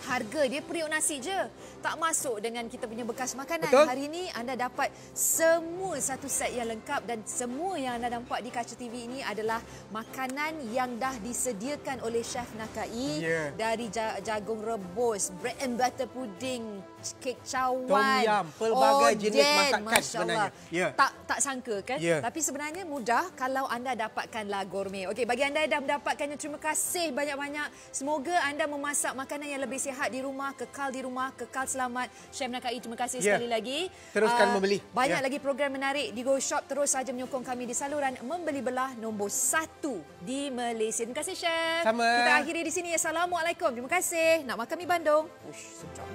harga dia periuk nasi je. Tak masuk dengan kita punya bekas makanan. Betul. Hari ini anda dapat semua satu set yang lengkap dan semua yang anda nampak di kaca TV ini adalah makanan yang dah disediakan oleh Chef Nakai. Dari jagung rebus, bread and butter pudding, kek cawan, tom yum, pelbagai jenis masakan sebenarnya. Tak sangka kan? Tapi sebenarnya mudah kalau anda dapatkanlah gourmet. Okey, bagi anda yang dah mendapatkannya, terima kasih banyak-banyak. Semoga anda memasak makanan yang lebih sihat di rumah, kekal selamat. Chef Nakai, terima kasih sekali lagi. Teruskan membeli. Banyak lagi program menarik di Go Shop. Terus saja menyokong kami di saluran Membeli Belah nombor 1 di Malaysia. Terima kasih, Chef. Sama. Kita akhiri di sini. Assalamualaikum. Terima kasih. Nak makan mi Bandung. Sedap.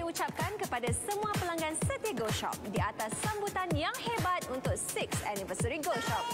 Ucapkan kepada semua pelanggan setia Go Shop di atas sambutan yang hebat untuk 6th Anniversary Go Shop.